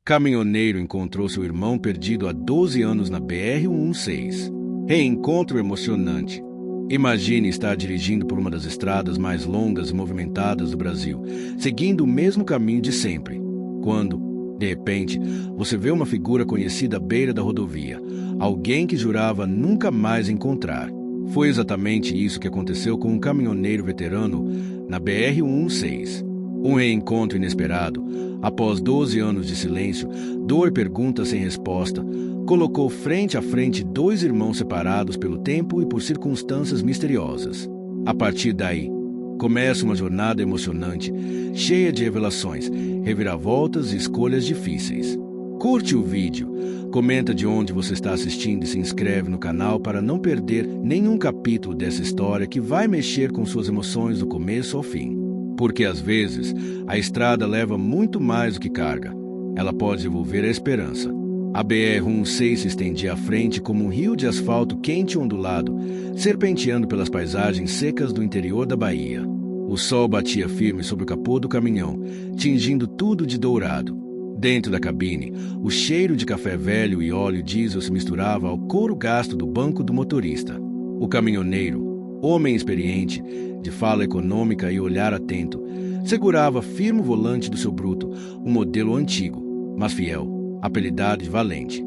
Caminhoneiro encontrou seu irmão perdido há 12 anos na BR-116. Reencontro emocionante. Imagine estar dirigindo por uma das estradas mais longas e movimentadas do Brasil, seguindo o mesmo caminho de sempre, quando, de repente, você vê uma figura conhecida à beira da rodovia, alguém que jurava nunca mais encontrar. Foi exatamente isso que aconteceu com um caminhoneiro veterano na BR-116. Um reencontro inesperado, após 12 anos de silêncio, dor e perguntas sem resposta, colocou frente a frente dois irmãos separados pelo tempo e por circunstâncias misteriosas. A partir daí, começa uma jornada emocionante, cheia de revelações, reviravoltas e escolhas difíceis. Curte o vídeo, comenta de onde você está assistindo e se inscreve no canal para não perder nenhum capítulo dessa história que vai mexer com suas emoções do começo ao fim. Porque às vezes, a estrada leva muito mais do que carga. Ela pode devolver a esperança. A BR-116 se estendia à frente como um rio de asfalto quente e ondulado, serpenteando pelas paisagens secas do interior da Bahia. O sol batia firme sobre o capô do caminhão, tingindo tudo de dourado. Dentro da cabine, o cheiro de café velho e óleo diesel se misturava ao couro gasto do banco do motorista. O caminhoneiro, homem experiente, de fala econômica e olhar atento, segurava firme o volante do seu bruto, um modelo antigo, mas fiel, apelidado de Valente.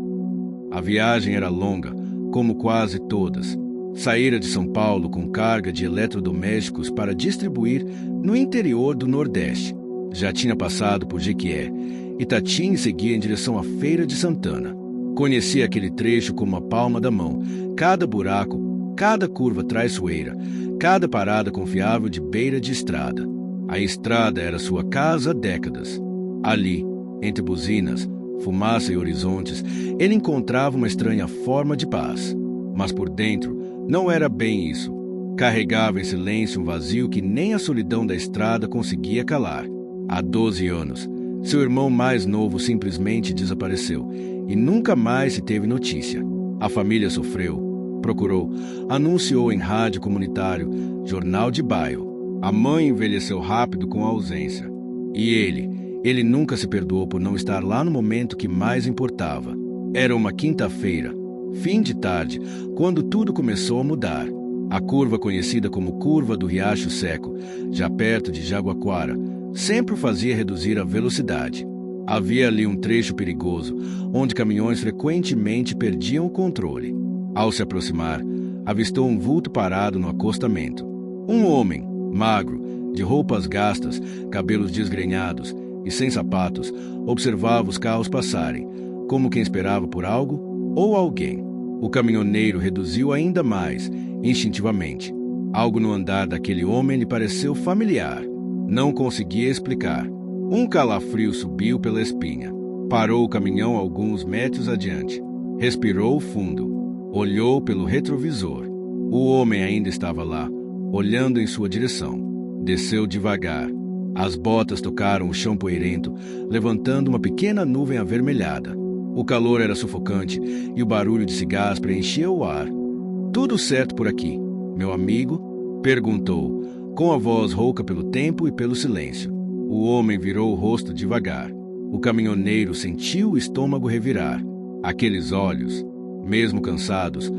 A viagem era longa, como quase todas. Saíra de São Paulo com carga de eletrodomésticos para distribuir no interior do Nordeste. Já tinha passado por Jequié, Itatim e seguia em direção à Feira de Santana. Conhecia aquele trecho como a palma da mão, cada buraco, cada curva traiçoeira, cada parada confiável de beira de estrada. A estrada era sua casa há décadas. Ali, entre buzinas, fumaça e horizontes, ele encontrava uma estranha forma de paz. Mas por dentro, não era bem isso. Carregava em silêncio um vazio que nem a solidão da estrada conseguia calar. Há 12 anos, seu irmão mais novo simplesmente desapareceu e nunca mais se teve notícia. A família sofreu, procurou, anunciou em rádio comunitário, jornal de bairro. A mãe envelheceu rápido com a ausência. E ele nunca se perdoou por não estar lá no momento que mais importava. Era uma quinta-feira, fim de tarde, quando tudo começou a mudar. A curva conhecida como Curva do Riacho Seco, já perto de Jaguaquara, sempre o fazia reduzir a velocidade. Havia ali um trecho perigoso, onde caminhões frequentemente perdiam o controle. Ao se aproximar, avistou um vulto parado no acostamento. Um homem, magro, de roupas gastas, cabelos desgrenhados e sem sapatos, observava os carros passarem, como quem esperava por algo ou alguém. O caminhoneiro reduziu ainda mais, instintivamente. Algo no andar daquele homem lhe pareceu familiar. Não conseguia explicar. Um calafrio subiu pela espinha. Parou o caminhão alguns metros adiante. Respirou fundo. Olhou pelo retrovisor. O homem ainda estava lá, olhando em sua direção. Desceu devagar. As botas tocaram o chão poeirento, levantando uma pequena nuvem avermelhada. O calor era sufocante e o barulho de cigarros preenchia o ar. "Tudo certo por aqui, meu amigo?" perguntou, com a voz rouca pelo tempo e pelo silêncio. O homem virou o rosto devagar. O caminhoneiro sentiu o estômago revirar. Aqueles olhos, mesmo cansados,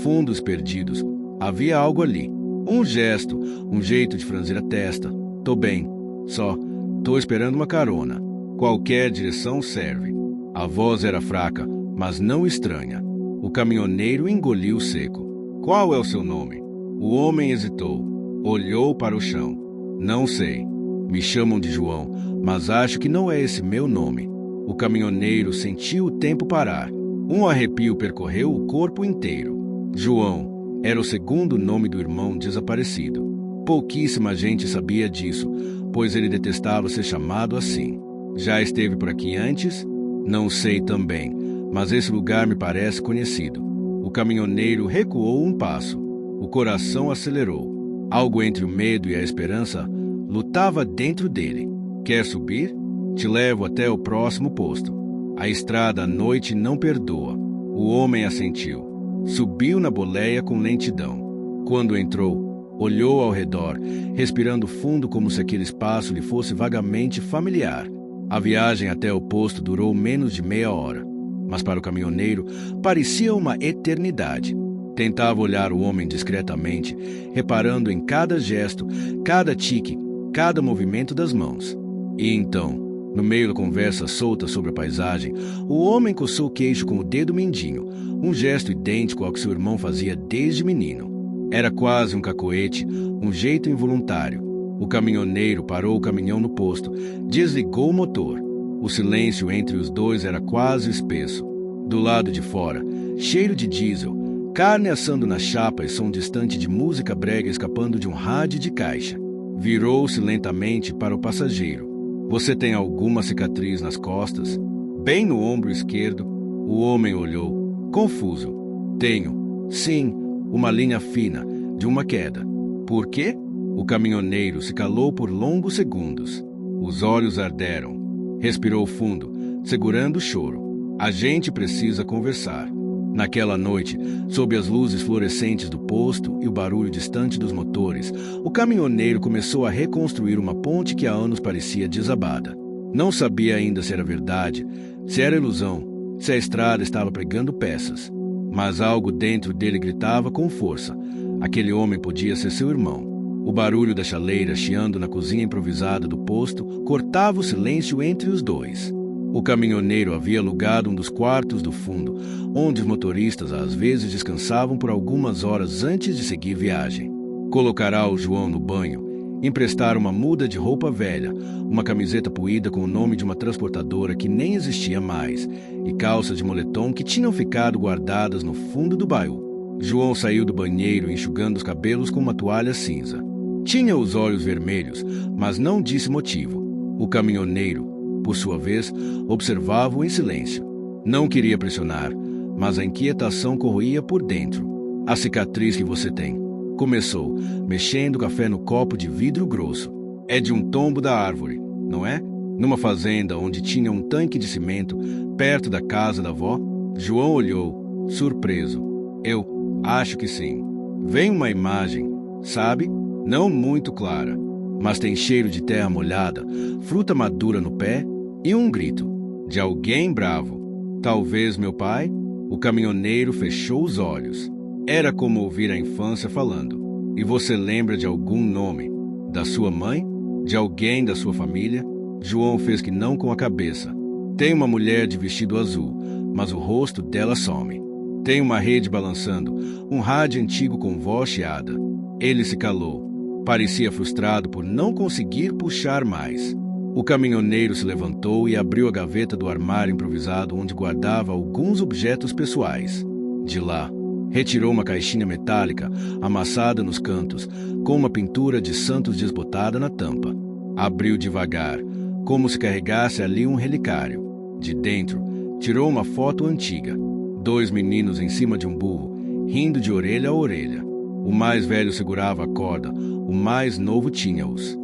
fundos perdidos, havia algo ali. Um gesto, um jeito de franzir a testa. "Tô bem, só tô esperando uma carona. Qualquer direção serve." A voz era fraca, mas não estranha. O caminhoneiro engoliu seco. "Qual é o seu nome?" O homem hesitou. Olhou para o chão. "Não sei. Me chamam de João, mas acho que não é esse meu nome." O caminhoneiro sentiu o tempo parar. Um arrepio percorreu o corpo inteiro. João era o segundo nome do irmão desaparecido. Pouquíssima gente sabia disso, pois ele detestava ser chamado assim. "Já esteve por aqui antes?" "Não sei também, mas esse lugar me parece conhecido." O caminhoneiro recuou um passo. O coração acelerou. Algo entre o medo e a esperança lutava dentro dele. "Quer subir? Te levo até o próximo posto. A estrada à noite não perdoa." O homem assentiu. Subiu na boleia com lentidão. Quando entrou, olhou ao redor, respirando fundo como se aquele espaço lhe fosse vagamente familiar. A viagem até o posto durou menos de meia hora, mas para o caminhoneiro parecia uma eternidade. Tentava olhar o homem discretamente, reparando em cada gesto, cada tique, cada movimento das mãos. E então, no meio da conversa solta sobre a paisagem, o homem coçou o queixo com o dedo mindinho, um gesto idêntico ao que seu irmão fazia desde menino. Era quase um cacoete, um jeito involuntário. O caminhoneiro parou o caminhão no posto, desligou o motor. O silêncio entre os dois era quase espesso. Do lado de fora, cheiro de diesel, carne assando na chapa e som distante de música brega escapando de um rádio de caixa. Virou-se lentamente para o passageiro. Você tem alguma cicatriz nas costas? Bem no ombro esquerdo. O homem olhou, confuso. Tenho. Sim, uma linha fina, de uma queda. Por quê? O caminhoneiro se calou por longos segundos. Os olhos arderam. Respirou fundo, segurando o choro. A gente precisa conversar. Naquela noite, sob as luzes fluorescentes do posto e o barulho distante dos motores, o caminhoneiro começou a reconstruir uma ponte que há anos parecia desabada. Não sabia ainda se era verdade, se era ilusão, se a estrada estava pregando peças. Mas algo dentro dele gritava com força. Aquele homem podia ser seu irmão. O barulho da chaleira chiando na cozinha improvisada do posto cortava o silêncio entre os dois. O caminhoneiro havia alugado um dos quartos do fundo, onde os motoristas às vezes descansavam por algumas horas antes de seguir viagem. Colocará o João no banho, emprestar uma muda de roupa velha, uma camiseta poída com o nome de uma transportadora que nem existia mais, e calças de moletom que tinham ficado guardadas no fundo do baú. João saiu do banheiro enxugando os cabelos com uma toalha cinza. Tinha os olhos vermelhos, mas não disse motivo. O caminhoneiro, por sua vez, observava-o em silêncio. Não queria pressionar, mas a inquietação corroía por dentro. A cicatriz que você tem. Começou, mexendo o café no copo de vidro grosso. É de um tombo da árvore, não é? Numa fazenda onde tinha um tanque de cimento, perto da casa da avó? João olhou, surpreso. Eu acho que sim. Vem uma imagem, sabe? Não muito clara, mas tem cheiro de terra molhada, fruta madura no pé e um grito de alguém bravo. Talvez meu pai? O caminhoneiro fechou os olhos. Era como ouvir a infância falando. E você lembra de algum nome? Da sua mãe? De alguém da sua família? João fez que não com a cabeça. Tem uma mulher de vestido azul, mas o rosto dela some. Tem uma rede balançando, um rádio antigo com voz chiada. Ele se calou. Parecia frustrado por não conseguir puxar mais. O caminhoneiro se levantou e abriu a gaveta do armário improvisado onde guardava alguns objetos pessoais. De lá, retirou uma caixinha metálica, amassada nos cantos, com uma pintura de santos desbotada na tampa. Abriu devagar, como se carregasse ali um relicário. De dentro, tirou uma foto antiga. 2 meninos em cima de um burro, rindo de orelha a orelha. O mais velho segurava a corda, o mais novo tinha-os.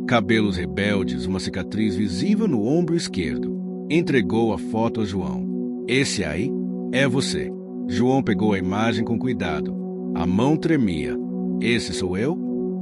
Cabelos rebeldes, uma cicatriz visível no ombro esquerdo. Entregou a foto a João. Esse aí é você. João pegou a imagem com cuidado. A mão tremia. Esse sou eu?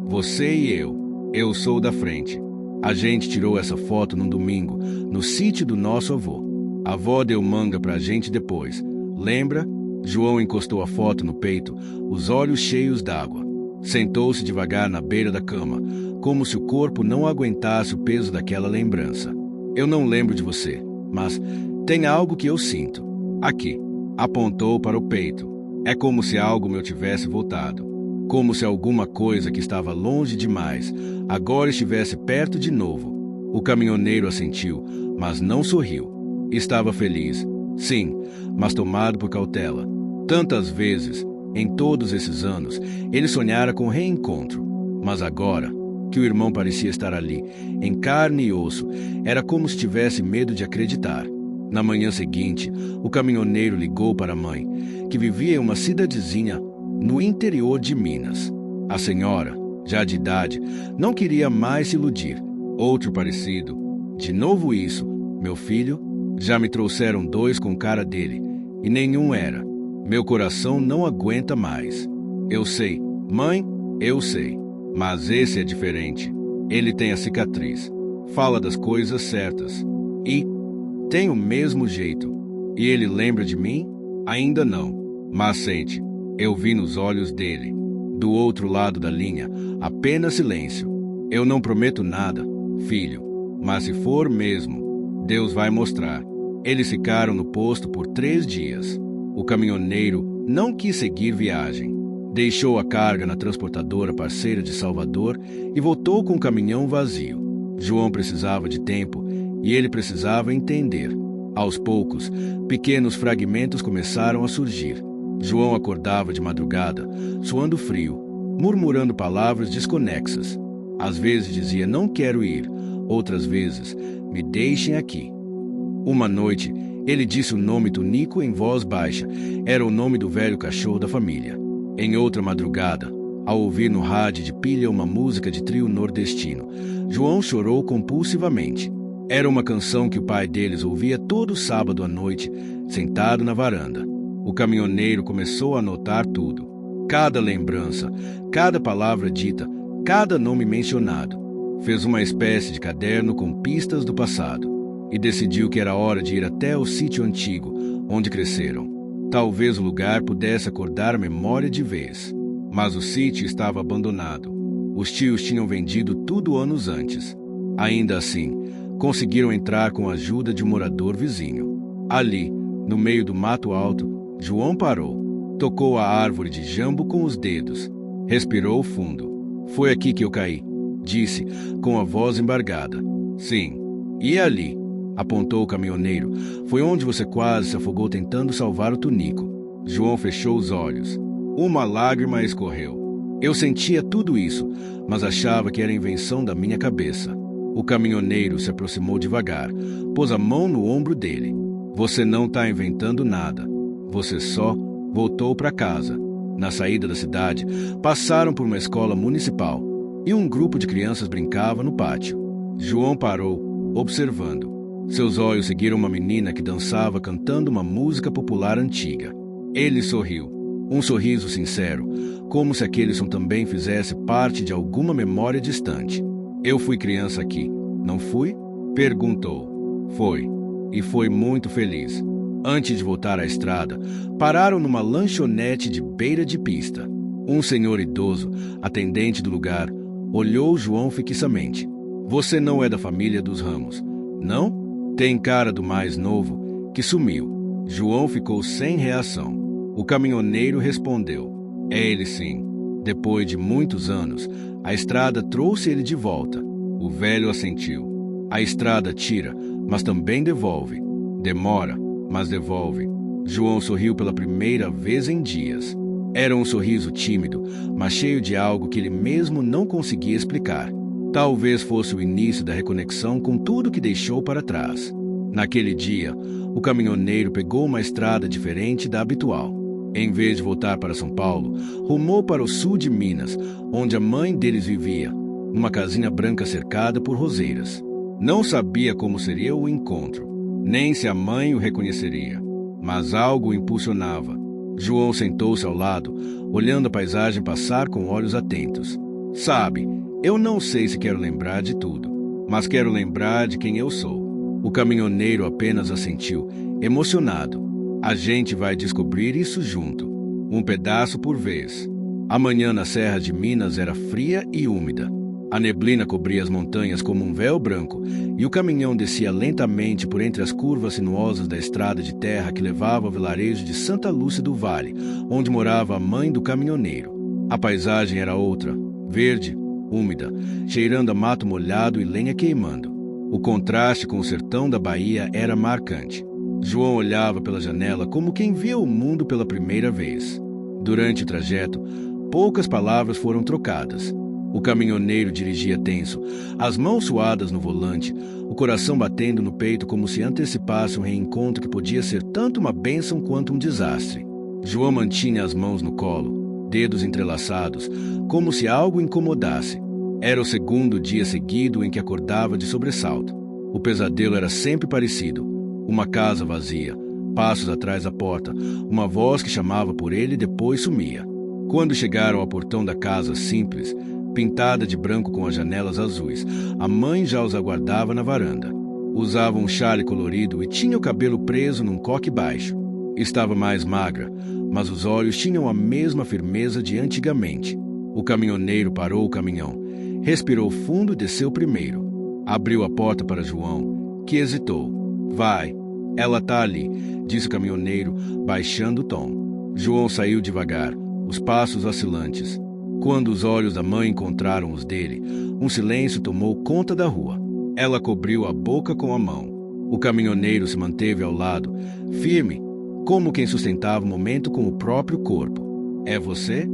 Você e eu. Eu sou da frente. A gente tirou essa foto num domingo, no sítio do nosso avô. A avó deu manga pra gente depois. Lembra? João encostou a foto no peito, os olhos cheios d'água. Sentou-se devagar na beira da cama, como se o corpo não aguentasse o peso daquela lembrança. Eu não lembro de você, mas tem algo que eu sinto. Aqui. Apontou para o peito. É como se algo me tivesse voltado. Como se alguma coisa que estava longe demais agora estivesse perto de novo. O caminhoneiro assentiu, mas não sorriu. Estava feliz. Sim, mas tomado por cautela. Tantas vezes, em todos esses anos, ele sonhara com reencontro. Mas agora, que o irmão parecia estar ali, em carne e osso, era como se tivesse medo de acreditar. Na manhã seguinte, o caminhoneiro ligou para a mãe, que vivia em uma cidadezinha no interior de Minas. A senhora, já de idade, não queria mais se iludir. Outro parecido. De novo isso, meu filho? Já me trouxeram 2 com cara dele, e nenhum era. Meu coração não aguenta mais. Eu sei, mãe, eu sei. Mas esse é diferente. Ele tem a cicatriz. Fala das coisas certas. E tem o mesmo jeito. E ele lembra de mim? Ainda não. Mas sente, eu vi nos olhos dele. Do outro lado da linha, apenas silêncio. Eu não prometo nada, filho. Mas se for mesmo, Deus vai mostrar. Eles ficaram no posto por 3 dias. O caminhoneiro não quis seguir viagem. Deixou a carga na transportadora parceira de Salvador e voltou com o caminhão vazio. João precisava de tempo e ele precisava entender. Aos poucos, pequenos fragmentos começaram a surgir. João acordava de madrugada, suando frio, murmurando palavras desconexas. Às vezes dizia, não quero ir. Outras vezes, me deixem aqui. Uma noite, ele disse o nome Tunico em voz baixa. Era o nome do velho cachorro da família. Em outra madrugada, ao ouvir no rádio de pilha uma música de trio nordestino, João chorou compulsivamente. Era uma canção que o pai deles ouvia todo sábado à noite, sentado na varanda. O caminhoneiro começou a anotar tudo. Cada lembrança, cada palavra dita, cada nome mencionado. Fez uma espécie de caderno com pistas do passado e decidiu que era hora de ir até o sítio antigo, onde cresceram. Talvez o lugar pudesse acordar a memória de vez. Mas o sítio estava abandonado. Os tios tinham vendido tudo anos antes. Ainda assim, conseguiram entrar com a ajuda de um morador vizinho. Ali, no meio do mato alto, João parou. Tocou a árvore de jambo com os dedos. Respirou fundo. Foi aqui que eu caí, disse, com a voz embargada. Sim, e ali, apontou o caminhoneiro. Foi onde você quase se afogou tentando salvar o Tunico. João fechou os olhos. Uma lágrima escorreu. Eu sentia tudo isso, mas achava que era invenção da minha cabeça. O caminhoneiro se aproximou devagar, pôs a mão no ombro dele. Você não está inventando nada. Você só voltou para casa. Na saída da cidade, passaram por uma escola municipal e um grupo de crianças brincava no pátio. João parou, observando. Seus olhos seguiram uma menina que dançava cantando uma música popular antiga. Ele sorriu. Um sorriso sincero, como se aquele som também fizesse parte de alguma memória distante. Eu fui criança aqui, não fui? Perguntou. Foi. E foi muito feliz. Antes de voltar à estrada, pararam numa lanchonete de beira de pista. Um senhor idoso, atendente do lugar, olhou João fixamente. Você não é da família dos Ramos, não? Tem cara do mais novo, que sumiu. João ficou sem reação. O caminhoneiro respondeu. É ele sim. Depois de muitos anos, a estrada trouxe ele de volta. O velho assentiu. A estrada tira, mas também devolve. Demora, mas devolve. João sorriu pela primeira vez em dias. Era um sorriso tímido, mas cheio de algo que ele mesmo não conseguia explicar. Talvez fosse o início da reconexão com tudo que deixou para trás. Naquele dia, o caminhoneiro pegou uma estrada diferente da habitual. Em vez de voltar para São Paulo, rumou para o sul de Minas, onde a mãe deles vivia, numa casinha branca cercada por roseiras. Não sabia como seria o encontro, nem se a mãe o reconheceria, mas algo o impulsionava. João sentou-se ao lado, olhando a paisagem passar com olhos atentos. Sabe, eu não sei se quero lembrar de tudo, mas quero lembrar de quem eu sou. O caminhoneiro apenas assentiu, emocionado. A gente vai descobrir isso junto, um pedaço por vez. A manhã na Serra de Minas era fria e úmida. A neblina cobria as montanhas como um véu branco e o caminhão descia lentamente por entre as curvas sinuosas da estrada de terra que levava ao vilarejo de Santa Lúcia do Vale, onde morava a mãe do caminhoneiro. A paisagem era outra, verde, úmida, cheirando a mato molhado e lenha queimando. O contraste com o sertão da Bahia era marcante. João olhava pela janela como quem via o mundo pela primeira vez. Durante o trajeto, poucas palavras foram trocadas. O caminhoneiro dirigia tenso, as mãos suadas no volante, o coração batendo no peito como se antecipasse um reencontro que podia ser tanto uma bênção quanto um desastre. João mantinha as mãos no colo, dedos entrelaçados, como se algo o incomodasse. Era o segundo dia seguido em que acordava de sobressalto. O pesadelo era sempre parecido. Uma casa vazia, passos atrás da porta, uma voz que chamava por ele e depois sumia. Quando chegaram ao portão da casa simples, pintada de branco com as janelas azuis, a mãe já os aguardava na varanda. Usava um chale colorido e tinha o cabelo preso num coque baixo. Estava mais magra, mas os olhos tinham a mesma firmeza de antigamente. O caminhoneiro parou o caminhão, respirou fundo e desceu primeiro. Abriu a porta para João, que hesitou. Vai, ela tá ali, disse o caminhoneiro, baixando o tom. João saiu devagar, os passos vacilantes. Quando os olhos da mãe encontraram os dele, um silêncio tomou conta da rua. Ela cobriu a boca com a mão. O caminhoneiro se manteve ao lado, firme, como quem sustentava o momento com o próprio corpo. É você?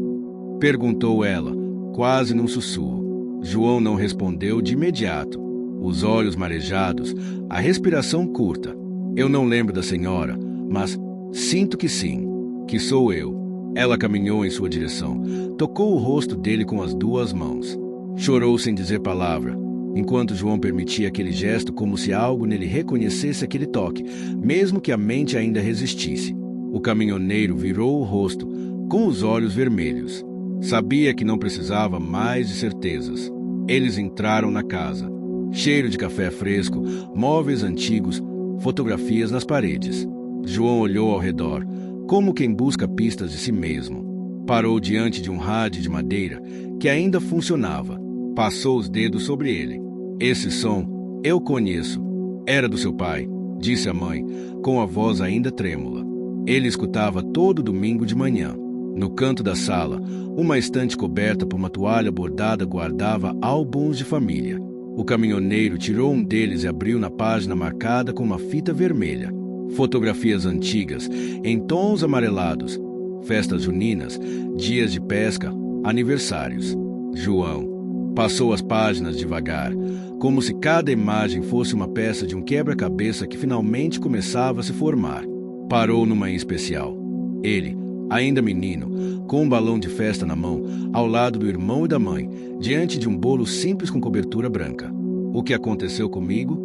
Perguntou ela, quase num sussurro. João não respondeu de imediato. Os olhos marejados, a respiração curta. Eu não lembro da senhora, mas sinto que sim, que sou eu. Ela caminhou em sua direção, tocou o rosto dele com as duas mãos. Chorou sem dizer palavra, enquanto João permitia aquele gesto como se algo nele reconhecesse aquele toque, mesmo que a mente ainda resistisse. O caminhoneiro virou o rosto, com os olhos vermelhos. Sabia que não precisava mais de certezas. Eles entraram na casa. Cheiro de café fresco, móveis antigos, fotografias nas paredes. João olhou ao redor, como quem busca pistas de si mesmo. Parou diante de um rádio de madeira que ainda funcionava. Passou os dedos sobre ele. Esse som, eu conheço. Era do seu pai, disse a mãe, com a voz ainda trêmula. Ele escutava todo domingo de manhã. No canto da sala, uma estante coberta por uma toalha bordada guardava álbuns de família. O caminhoneiro tirou um deles e abriu na página marcada com uma fita vermelha. Fotografias antigas, em tons amarelados, festas juninas, dias de pesca, aniversários. João passou as páginas devagar, como se cada imagem fosse uma peça de um quebra-cabeça que finalmente começava a se formar. Parou numa em especial. Ele, ainda menino, com um balão de festa na mão, ao lado do irmão e da mãe, diante de um bolo simples com cobertura branca. O que aconteceu comigo?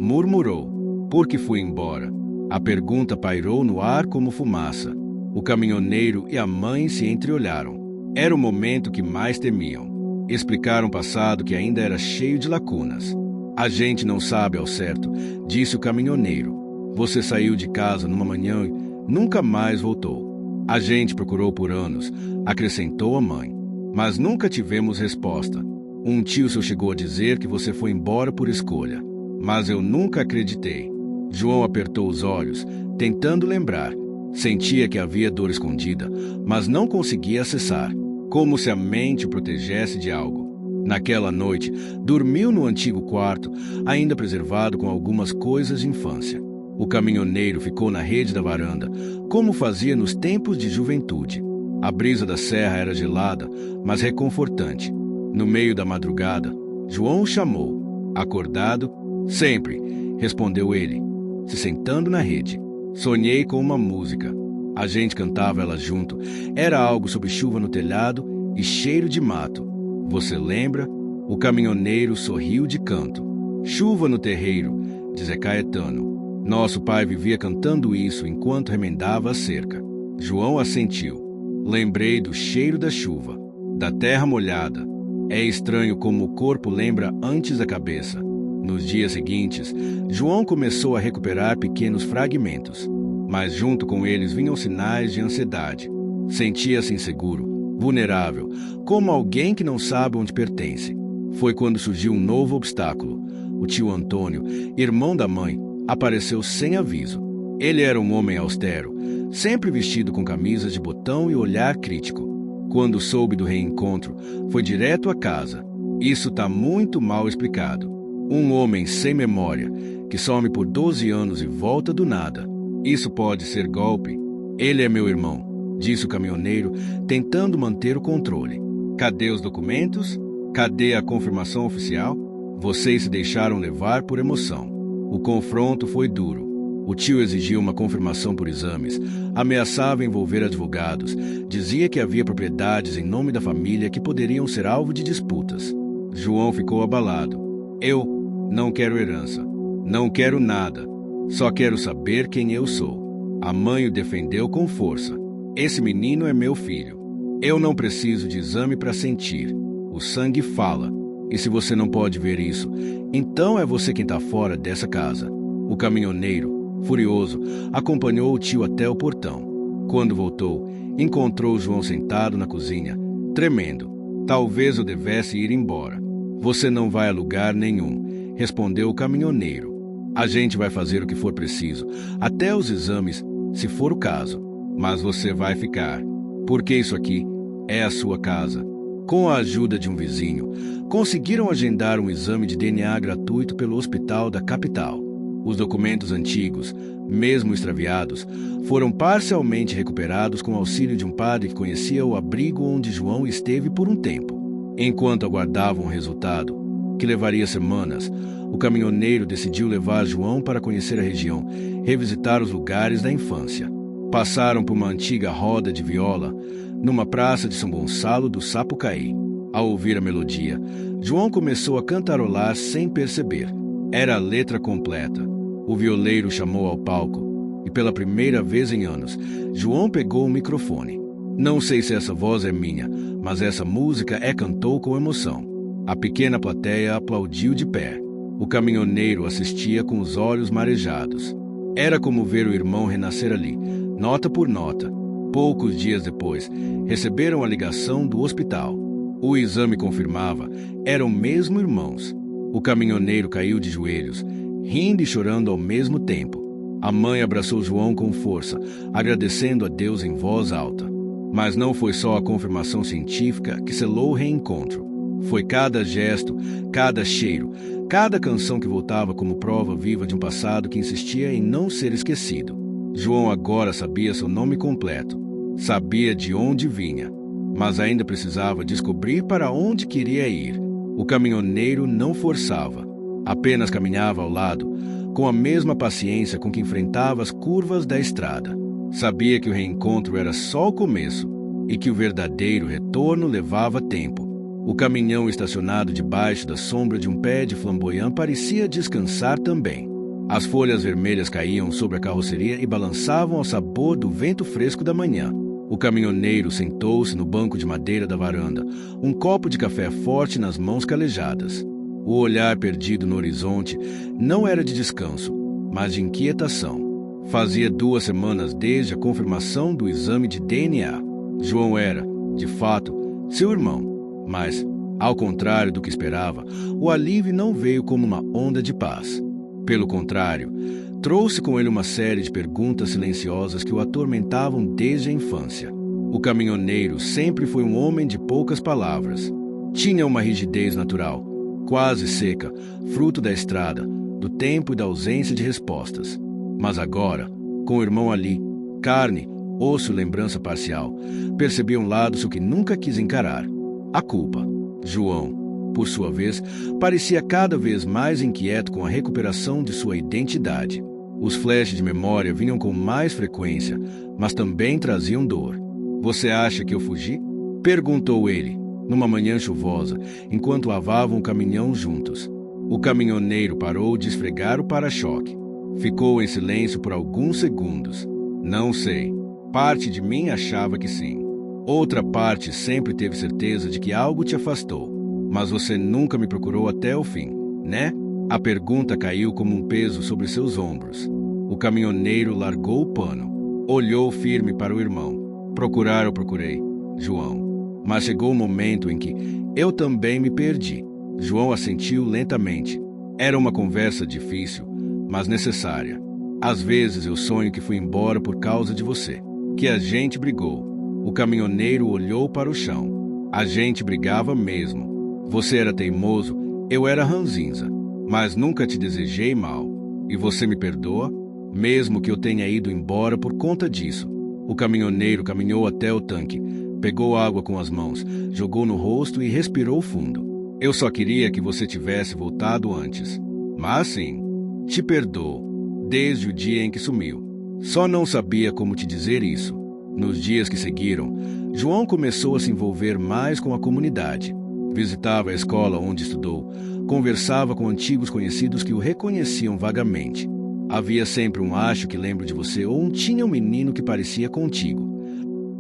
Murmurou. Por que fui embora? A pergunta pairou no ar como fumaça. O caminhoneiro e a mãe se entreolharam. Era o momento que mais temiam. Explicaram o passado que ainda era cheio de lacunas. A gente não sabe ao certo, disse o caminhoneiro. Você saiu de casa numa manhã e nunca mais voltou. A gente procurou por anos, acrescentou a mãe. Mas nunca tivemos resposta. Um tio seu chegou a dizer que você foi embora por escolha. Mas eu nunca acreditei. João apertou os olhos, tentando lembrar. Sentia que havia dor escondida, mas não conseguia acessar, como se a mente o protegesse de algo. Naquela noite, dormiu no antigo quarto, ainda preservado com algumas coisas de infância. O caminhoneiro ficou na rede da varanda, como fazia nos tempos de juventude. A brisa da serra era gelada, mas reconfortante. No meio da madrugada, João o chamou. Acordado? Sempre, respondeu ele, se sentando na rede. Sonhei com uma música. A gente cantava ela junto. Era algo sobre chuva no telhado e cheiro de mato. Você lembra? O caminhoneiro sorriu de canto. Chuva no terreiro, de Zé Caetano. Nosso pai vivia cantando isso enquanto remendava a cerca. João assentiu. Lembrei do cheiro da chuva, da terra molhada. É estranho como o corpo lembra antes da cabeça. Nos dias seguintes, João começou a recuperar pequenos fragmentos, mas junto com eles vinham sinais de ansiedade. Sentia-se inseguro, vulnerável, como alguém que não sabe onde pertence. Foi quando surgiu um novo obstáculo. O tio Antônio, irmão da mãe, apareceu sem aviso. Ele era um homem austero, sempre vestido com camisas de botão e olhar crítico. Quando soube do reencontro, foi direto à casa. Isso está muito mal explicado. Um homem sem memória, que some por 12 anos e volta do nada. Isso pode ser golpe. Ele é meu irmão, disse o caminhoneiro, tentando manter o controle. Cadê os documentos? Cadê a confirmação oficial? Vocês se deixaram levar por emoção. O confronto foi duro. O tio exigia uma confirmação por exames, ameaçava envolver advogados, dizia que havia propriedades em nome da família que poderiam ser alvo de disputas. João ficou abalado. Eu não quero herança, não quero nada, só quero saber quem eu sou. A mãe o defendeu com força. Esse menino é meu filho. Eu não preciso de exame para sentir. O sangue fala. E se você não pode ver isso, então é você quem está fora dessa casa. O caminhoneiro, furioso, acompanhou o tio até o portão. Quando voltou, encontrou João sentado na cozinha, tremendo. Talvez eu devesse ir embora. Você não vai a lugar nenhum, respondeu o caminhoneiro. A gente vai fazer o que for preciso, até os exames, se for o caso. Mas você vai ficar, porque isso aqui é a sua casa. Com a ajuda de um vizinho, conseguiram agendar um exame de DNA gratuito pelo hospital da capital. Os documentos antigos, mesmo extraviados, foram parcialmente recuperados com o auxílio de um padre que conhecia o abrigo onde João esteve por um tempo. Enquanto aguardavam o resultado, que levaria semanas, o caminhoneiro decidiu levar João para conhecer a região, revisitar os lugares da infância. Passaram por uma antiga roda de viola, numa praça de São Gonçalo do Sapucaí. Ao ouvir a melodia, João começou a cantarolar sem perceber. Era a letra completa. O violeiro chamou ao palco e, pela primeira vez em anos, João pegou o microfone. Não sei se essa voz é minha, mas essa música cantou com emoção. A pequena plateia aplaudiu de pé. O caminhoneiro assistia com os olhos marejados. Era como ver o irmão renascer ali, nota por nota. Poucos dias depois, receberam a ligação do hospital. O exame confirmava, eram mesmo irmãos. O caminhoneiro caiu de joelhos, rindo e chorando ao mesmo tempo. A mãe abraçou João com força, agradecendo a Deus em voz alta. Mas não foi só a confirmação científica que selou o reencontro. Foi cada gesto, cada cheiro, cada canção que voltava como prova viva de um passado que insistia em não ser esquecido. João agora sabia seu nome completo, sabia de onde vinha, mas ainda precisava descobrir para onde queria ir. O caminhoneiro não forçava, apenas caminhava ao lado, com a mesma paciência com que enfrentava as curvas da estrada. Sabia que o reencontro era só o começo e que o verdadeiro retorno levava tempo. O caminhão estacionado debaixo da sombra de um pé de flamboyant parecia descansar também. As folhas vermelhas caíam sobre a carroceria e balançavam ao sabor do vento fresco da manhã. O caminhoneiro sentou-se no banco de madeira da varanda, um copo de café forte nas mãos calejadas. O olhar perdido no horizonte não era de descanso, mas de inquietação. Fazia 2 semanas desde a confirmação do exame de DNA. João era, de fato, seu irmão. Mas, ao contrário do que esperava, o alívio não veio como uma onda de paz. Pelo contrário, trouxe com ele uma série de perguntas silenciosas que o atormentavam desde a infância. O caminhoneiro sempre foi um homem de poucas palavras. Tinha uma rigidez natural, quase seca, fruto da estrada, do tempo e da ausência de respostas. Mas agora, com o irmão ali, carne, osso e lembrança parcial, percebia um lado que nunca quis encarar. A culpa. João, por sua vez, parecia cada vez mais inquieto com a recuperação de sua identidade. Os flashes de memória vinham com mais frequência, mas também traziam dor. Você acha que eu fugi? Perguntou ele, numa manhã chuvosa, enquanto lavavam o caminhão juntos. O caminhoneiro parou de esfregar o para-choque. Ficou em silêncio por alguns segundos. Não sei. Parte de mim achava que sim. Outra parte sempre teve certeza de que algo te afastou. Mas você nunca me procurou até o fim, né? A pergunta caiu como um peso sobre seus ombros. O caminhoneiro largou o pano. Olhou firme para o irmão. Procurar eu procurei, João. Mas chegou o momento em que eu também me perdi. João assentiu lentamente. Era uma conversa difícil, mas necessária. Às vezes eu sonho que fui embora por causa de você, que a gente brigou. O caminhoneiro olhou para o chão. A gente brigava mesmo. Você era teimoso, eu era ranzinza. Mas nunca te desejei mal. E você me perdoa? Mesmo que eu tenha ido embora por conta disso. O caminhoneiro caminhou até o tanque, pegou água com as mãos, jogou no rosto e respirou fundo. Eu só queria que você tivesse voltado antes. Mas sim, te perdoo, desde o dia em que sumiu. Só não sabia como te dizer isso. Nos dias que seguiram, João começou a se envolver mais com a comunidade. Visitava a escola onde estudou, conversava com antigos conhecidos que o reconheciam vagamente. Havia sempre um acho que lembro de você ou tinha um menino que parecia contigo.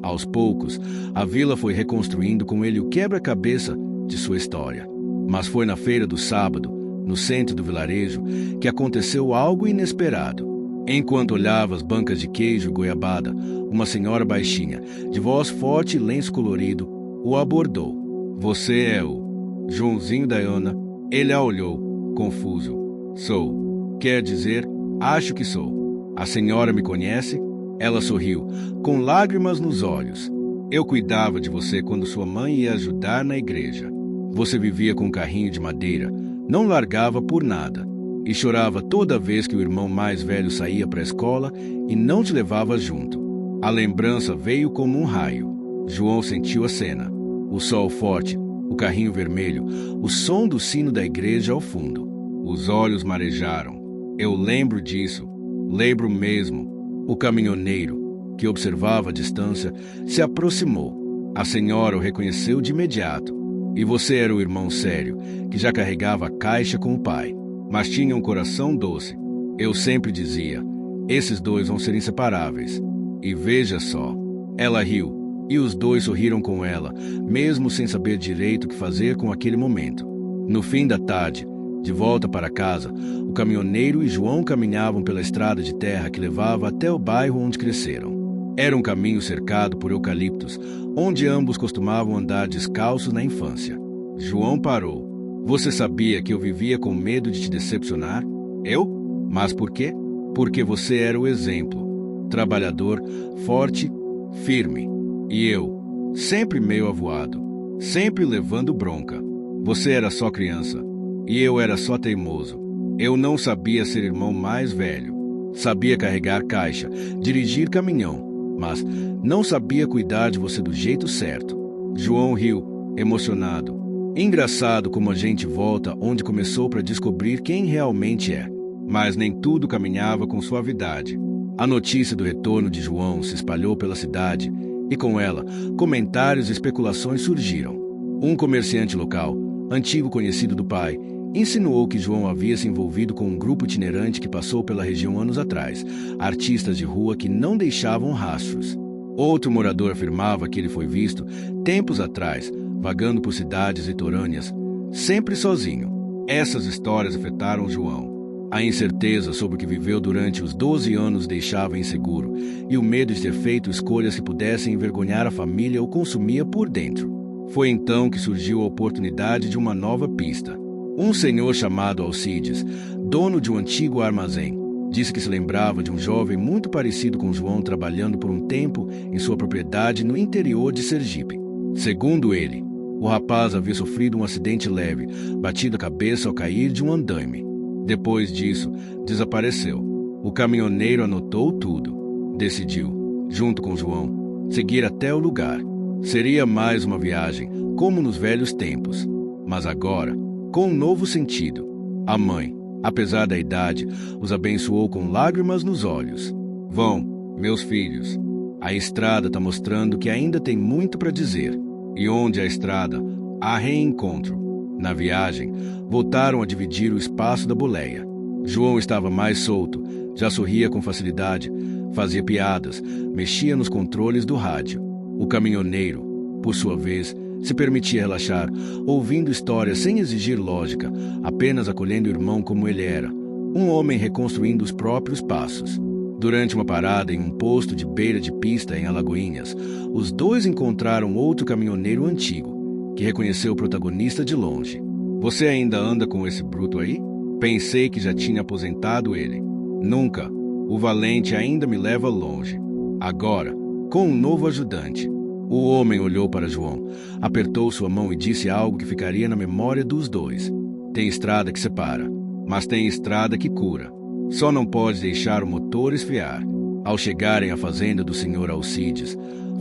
Aos poucos, a vila foi reconstruindo com ele o quebra-cabeça de sua história. Mas foi na feira do sábado, no centro do vilarejo, que aconteceu algo inesperado. Enquanto olhava as bancas de queijo e goiabada, uma senhora baixinha, de voz forte e lenço colorido, o abordou. "Você é o Joãozinho da Ana?" Ele a olhou, confuso. "Sou. Quer dizer, acho que sou. A senhora me conhece?" Ela sorriu, com lágrimas nos olhos. "Eu cuidava de você quando sua mãe ia ajudar na igreja. Você vivia com um carrinho de madeira, não largava por nada, e chorava toda vez que o irmão mais velho saía para a escola e não te levava junto." A lembrança veio como um raio. João sentiu a cena. O sol forte, o carrinho vermelho, o som do sino da igreja ao fundo. Os olhos marejaram. "Eu lembro disso. Lembro mesmo." O caminhoneiro, que observava à distância, se aproximou. A senhora o reconheceu de imediato. "E você era o irmão sério, que já carregava a caixa com o pai, mas tinha um coração doce. Eu sempre dizia, esses dois vão ser inseparáveis. E veja só." Ela riu, e os dois sorriram com ela, mesmo sem saber direito o que fazer com aquele momento. No fim da tarde, de volta para casa, o caminhoneiro e João caminhavam pela estrada de terra que levava até o bairro onde cresceram. Era um caminho cercado por eucaliptos, onde ambos costumavam andar descalços na infância. João parou. "Você sabia que eu vivia com medo de te decepcionar?" "Eu? Mas por quê?" "Porque você era o exemplo. Trabalhador, forte, firme. E eu, sempre meio avoado, sempre levando bronca. Você era só criança. E eu era só teimoso. Eu não sabia ser irmão mais velho. Sabia carregar caixa, dirigir caminhão, mas não sabia cuidar de você do jeito certo." João riu, emocionado. Engraçado como a gente volta onde começou para descobrir quem realmente é. Mas nem tudo caminhava com suavidade. A notícia do retorno de João se espalhou pela cidade e, com ela, comentários e especulações surgiram. Um comerciante local, antigo conhecido do pai, insinuou que João havia se envolvido com um grupo itinerante que passou pela região anos atrás, artistas de rua que não deixavam rastros. Outro morador afirmava que ele foi visto, tempos atrás, vagando por cidades litorâneas, sempre sozinho. Essas histórias afetaram João. A incerteza sobre o que viveu durante os 12 anos deixava inseguro, e o medo de ter feito escolhas que pudessem envergonhar a família o consumia por dentro. Foi então que surgiu a oportunidade de uma nova pista. Um senhor chamado Alcides, dono de um antigo armazém, disse que se lembrava de um jovem muito parecido com João trabalhando por um tempo em sua propriedade no interior de Sergipe. Segundo ele, o rapaz havia sofrido um acidente leve, batido a cabeça ao cair de um andaime. Depois disso, desapareceu. O caminhoneiro anotou tudo. Decidiu, junto com João, seguir até o lugar. Seria mais uma viagem, como nos velhos tempos, mas agora com um novo sentido. A mãe, apesar da idade, os abençoou com lágrimas nos olhos. "Vão, meus filhos. A estrada está mostrando que ainda tem muito para dizer. E onde há estrada, há reencontro." Na viagem, voltaram a dividir o espaço da boleia. João estava mais solto, já sorria com facilidade, fazia piadas, mexia nos controles do rádio. O caminhoneiro, por sua vez, se permitia relaxar, ouvindo histórias sem exigir lógica, apenas acolhendo o irmão como ele era, um homem reconstruindo os próprios passos. Durante uma parada em um posto de beira de pista em Alagoinhas, os dois encontraram outro caminhoneiro antigo, que reconheceu o protagonista de longe. "Você ainda anda com esse bruto aí? Pensei que já tinha aposentado ele." "Nunca. O valente ainda me leva longe. Agora, com um novo ajudante." O homem olhou para João, apertou sua mão e disse algo que ficaria na memória dos dois. "Tem estrada que separa, mas tem estrada que cura. Só não pode deixar o motor esfriar." Ao chegarem à fazenda do senhor Alcides,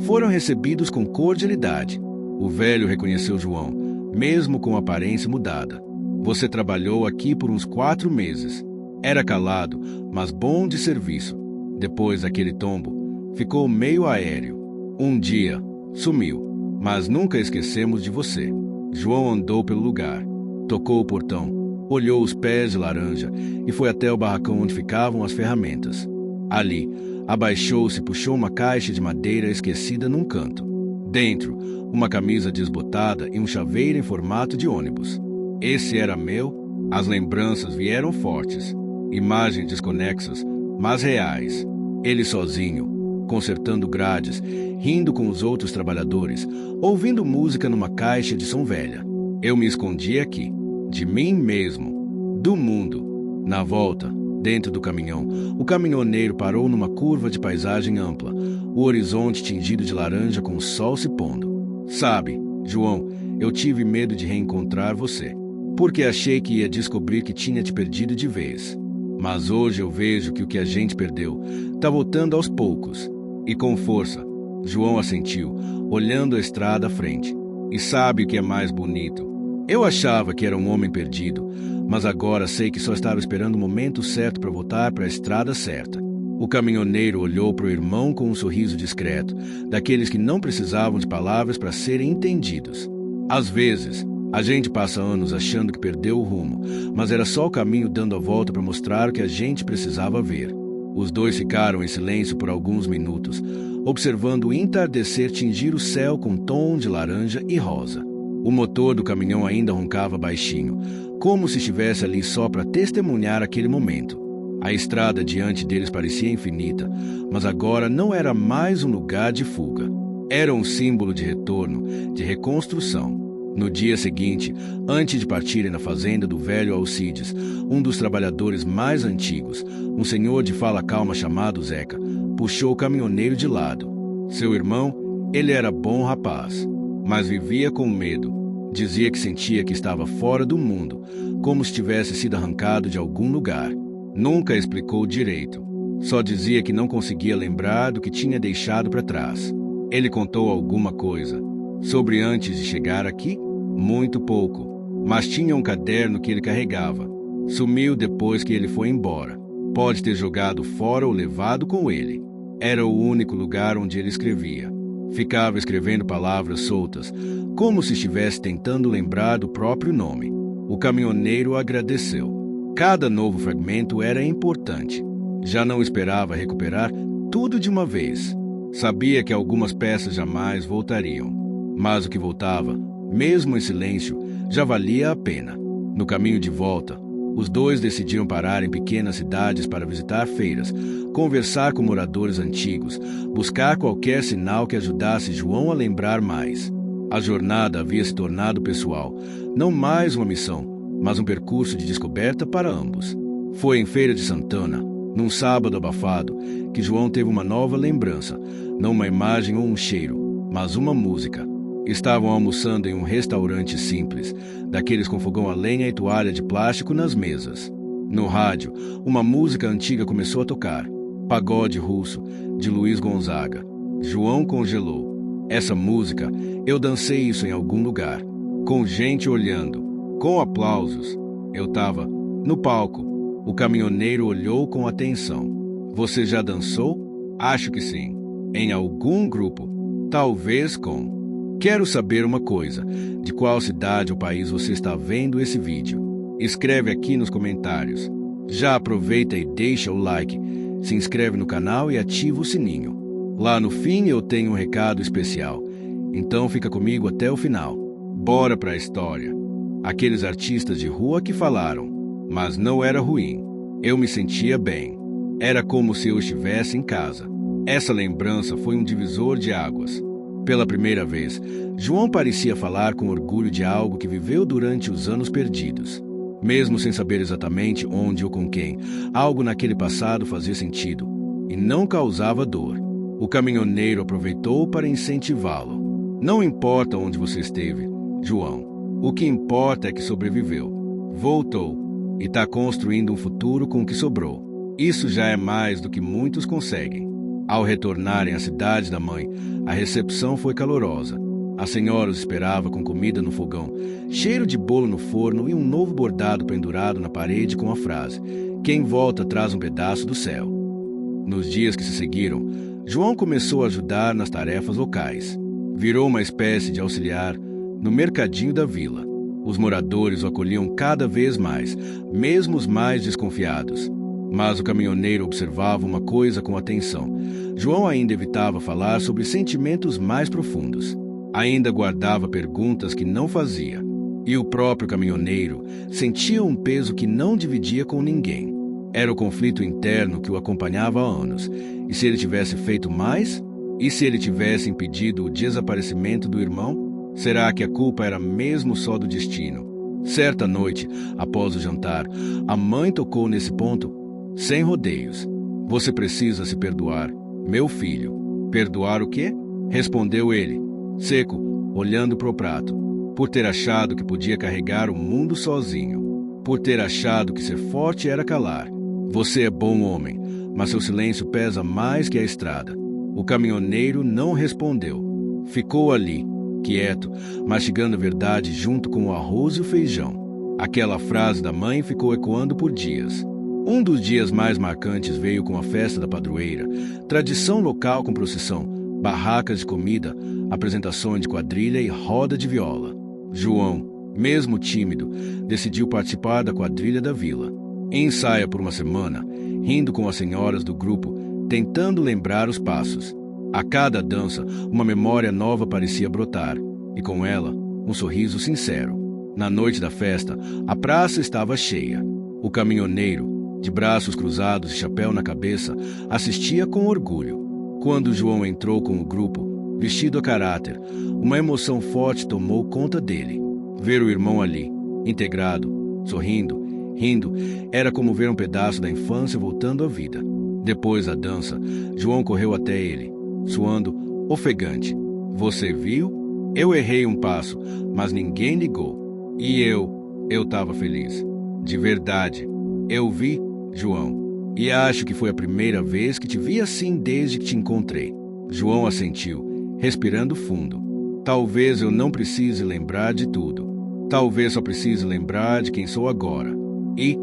foram recebidos com cordialidade. O velho reconheceu João, mesmo com a aparência mudada. "Você trabalhou aqui por uns 4 meses. Era calado, mas bom de serviço. Depois daquele tombo, ficou meio aéreo. Um dia, sumiu, mas nunca esquecemos de você." João andou pelo lugar, tocou o portão, olhou os pés de laranja e foi até o barracão onde ficavam as ferramentas. Ali, abaixou-se e puxou uma caixa de madeira esquecida num canto. Dentro, uma camisa desbotada e um chaveiro em formato de ônibus. Esse era meu? As lembranças vieram fortes. Imagens desconexas, mas reais. Ele sozinho, consertando grades, rindo com os outros trabalhadores, ouvindo música numa caixa de som velha. Eu me escondi aqui, de mim mesmo, do mundo. Na volta, dentro do caminhão, o caminhoneiro parou numa curva de paisagem ampla, o horizonte tingido de laranja com o sol se pondo. Sabe, João, eu tive medo de reencontrar você, porque achei que ia descobrir que tinha te perdido de vez. Mas hoje eu vejo que o que a gente perdeu está voltando aos poucos. E com força. João assentiu, olhando a estrada à frente. E sabe o que é mais bonito? Eu achava que era um homem perdido, mas agora sei que só estava esperando o momento certo para voltar para a estrada certa. O caminhoneiro olhou para o irmão com um sorriso discreto, daqueles que não precisavam de palavras para serem entendidos. Às vezes, a gente passa anos achando que perdeu o rumo, mas era só o caminho dando a volta para mostrar o que a gente precisava ver. Os dois ficaram em silêncio por alguns minutos, observando o entardecer tingir o céu com tom de laranja e rosa. O motor do caminhão ainda roncava baixinho, como se estivesse ali só para testemunhar aquele momento. A estrada diante deles parecia infinita, mas agora não era mais um lugar de fuga. Era um símbolo de retorno, de reconstrução. No dia seguinte, antes de partirem na fazenda do velho Alcides, um dos trabalhadores mais antigos, um senhor de fala calma chamado Zeca, puxou o caminhoneiro de lado. Seu irmão, ele era bom rapaz, mas vivia com medo. Dizia que sentia que estava fora do mundo, como se tivesse sido arrancado de algum lugar. Nunca explicou direito. Só dizia que não conseguia lembrar do que tinha deixado para trás. Ele contou alguma coisa. Sobre antes de chegar aqui? Muito pouco. Mas tinha um caderno que ele carregava. Sumiu depois que ele foi embora. Pode ter jogado fora ou levado com ele. Era o único lugar onde ele escrevia. Ficava escrevendo palavras soltas, como se estivesse tentando lembrar do próprio nome. O caminhoneiro agradeceu. Cada novo fragmento era importante. Já não esperava recuperar tudo de uma vez. Sabia que algumas peças jamais voltariam. Mas o que voltava, mesmo em silêncio, já valia a pena. No caminho de volta, os dois decidiram parar em pequenas cidades para visitar feiras, conversar com moradores antigos, buscar qualquer sinal que ajudasse João a lembrar mais. A jornada havia se tornado pessoal, não mais uma missão, mas um percurso de descoberta para ambos. Foi em Feira de Santana, num sábado abafado, que João teve uma nova lembrança, não uma imagem ou um cheiro, mas uma música. Estavam almoçando em um restaurante simples, daqueles com fogão a lenha e toalha de plástico nas mesas. No rádio, uma música antiga começou a tocar, Pagode Russo, de Luiz Gonzaga. João congelou. Essa música, eu dancei isso em algum lugar, com gente olhando, com aplausos. Eu estava no palco. O caminhoneiro olhou com atenção. Você já dançou? Acho que sim. Em algum grupo. Talvez com... Quero saber uma coisa. De qual cidade ou país você está vendo esse vídeo? Escreve aqui nos comentários. Já aproveita e deixa o like. Se inscreve no canal e ativa o sininho. Lá no fim eu tenho um recado especial. Então fica comigo até o final. Bora pra história. Aqueles artistas de rua que falaram. Mas não era ruim. Eu me sentia bem. Era como se eu estivesse em casa. Essa lembrança foi um divisor de águas. Pela primeira vez, João parecia falar com orgulho de algo que viveu durante os anos perdidos. Mesmo sem saber exatamente onde ou com quem, algo naquele passado fazia sentido e não causava dor. O caminhoneiro aproveitou para incentivá-lo. Não importa onde você esteve, João. O que importa é que sobreviveu. Voltou e está construindo um futuro com o que sobrou. Isso já é mais do que muitos conseguem. Ao retornarem à cidade da mãe, a recepção foi calorosa. A senhora os esperava com comida no fogão, cheiro de bolo no forno e um novo bordado pendurado na parede com a frase: "Quem volta traz um pedaço do céu". Nos dias que se seguiram, João começou a ajudar nas tarefas locais. Virou uma espécie de auxiliar no mercadinho da vila. Os moradores o acolhiam cada vez mais, mesmo os mais desconfiados. Mas o caminhoneiro observava uma coisa com atenção. João ainda evitava falar sobre sentimentos mais profundos. Ainda guardava perguntas que não fazia. E o próprio caminhoneiro sentia um peso que não dividia com ninguém. Era o conflito interno que o acompanhava há anos. E se ele tivesse feito mais? E se ele tivesse impedido o desaparecimento do irmão? Será que a culpa era mesmo só do destino? Certa noite, após o jantar, a mãe tocou nesse ponto, sem rodeios. Você precisa se perdoar, meu filho. Perdoar o quê? Respondeu ele, seco, olhando para o prato. Por ter achado que podia carregar o mundo sozinho. Por ter achado que ser forte era calar. Você é bom homem, mas seu silêncio pesa mais que a estrada. O caminhoneiro não respondeu. Ficou ali, quieto, mastigando a verdade junto com o arroz e o feijão. Aquela frase da mãe ficou ecoando por dias. Um dos dias mais marcantes veio com a festa da padroeira, tradição local com procissão, barracas de comida, apresentações de quadrilha e roda de viola. João, mesmo tímido, decidiu participar da quadrilha da vila. Ensaia por uma semana, rindo com as senhoras do grupo, tentando lembrar os passos. A cada dança, uma memória nova parecia brotar, e com ela, um sorriso sincero. Na noite da festa, a praça estava cheia. O caminhoneiro, de braços cruzados e chapéu na cabeça, assistia com orgulho. Quando João entrou com o grupo, vestido a caráter, uma emoção forte tomou conta dele. Ver o irmão ali, integrado, sorrindo, rindo, era como ver um pedaço da infância voltando à vida. Depois da dança, João correu até ele, suando, ofegante. Você viu? Eu errei um passo, mas ninguém ligou. E eu estava feliz. De verdade. Eu vi, João, e acho que foi a primeira vez que te vi assim desde que te encontrei. João assentiu, respirando fundo. Talvez eu não precise lembrar de tudo. Talvez só precise lembrar de quem sou agora. E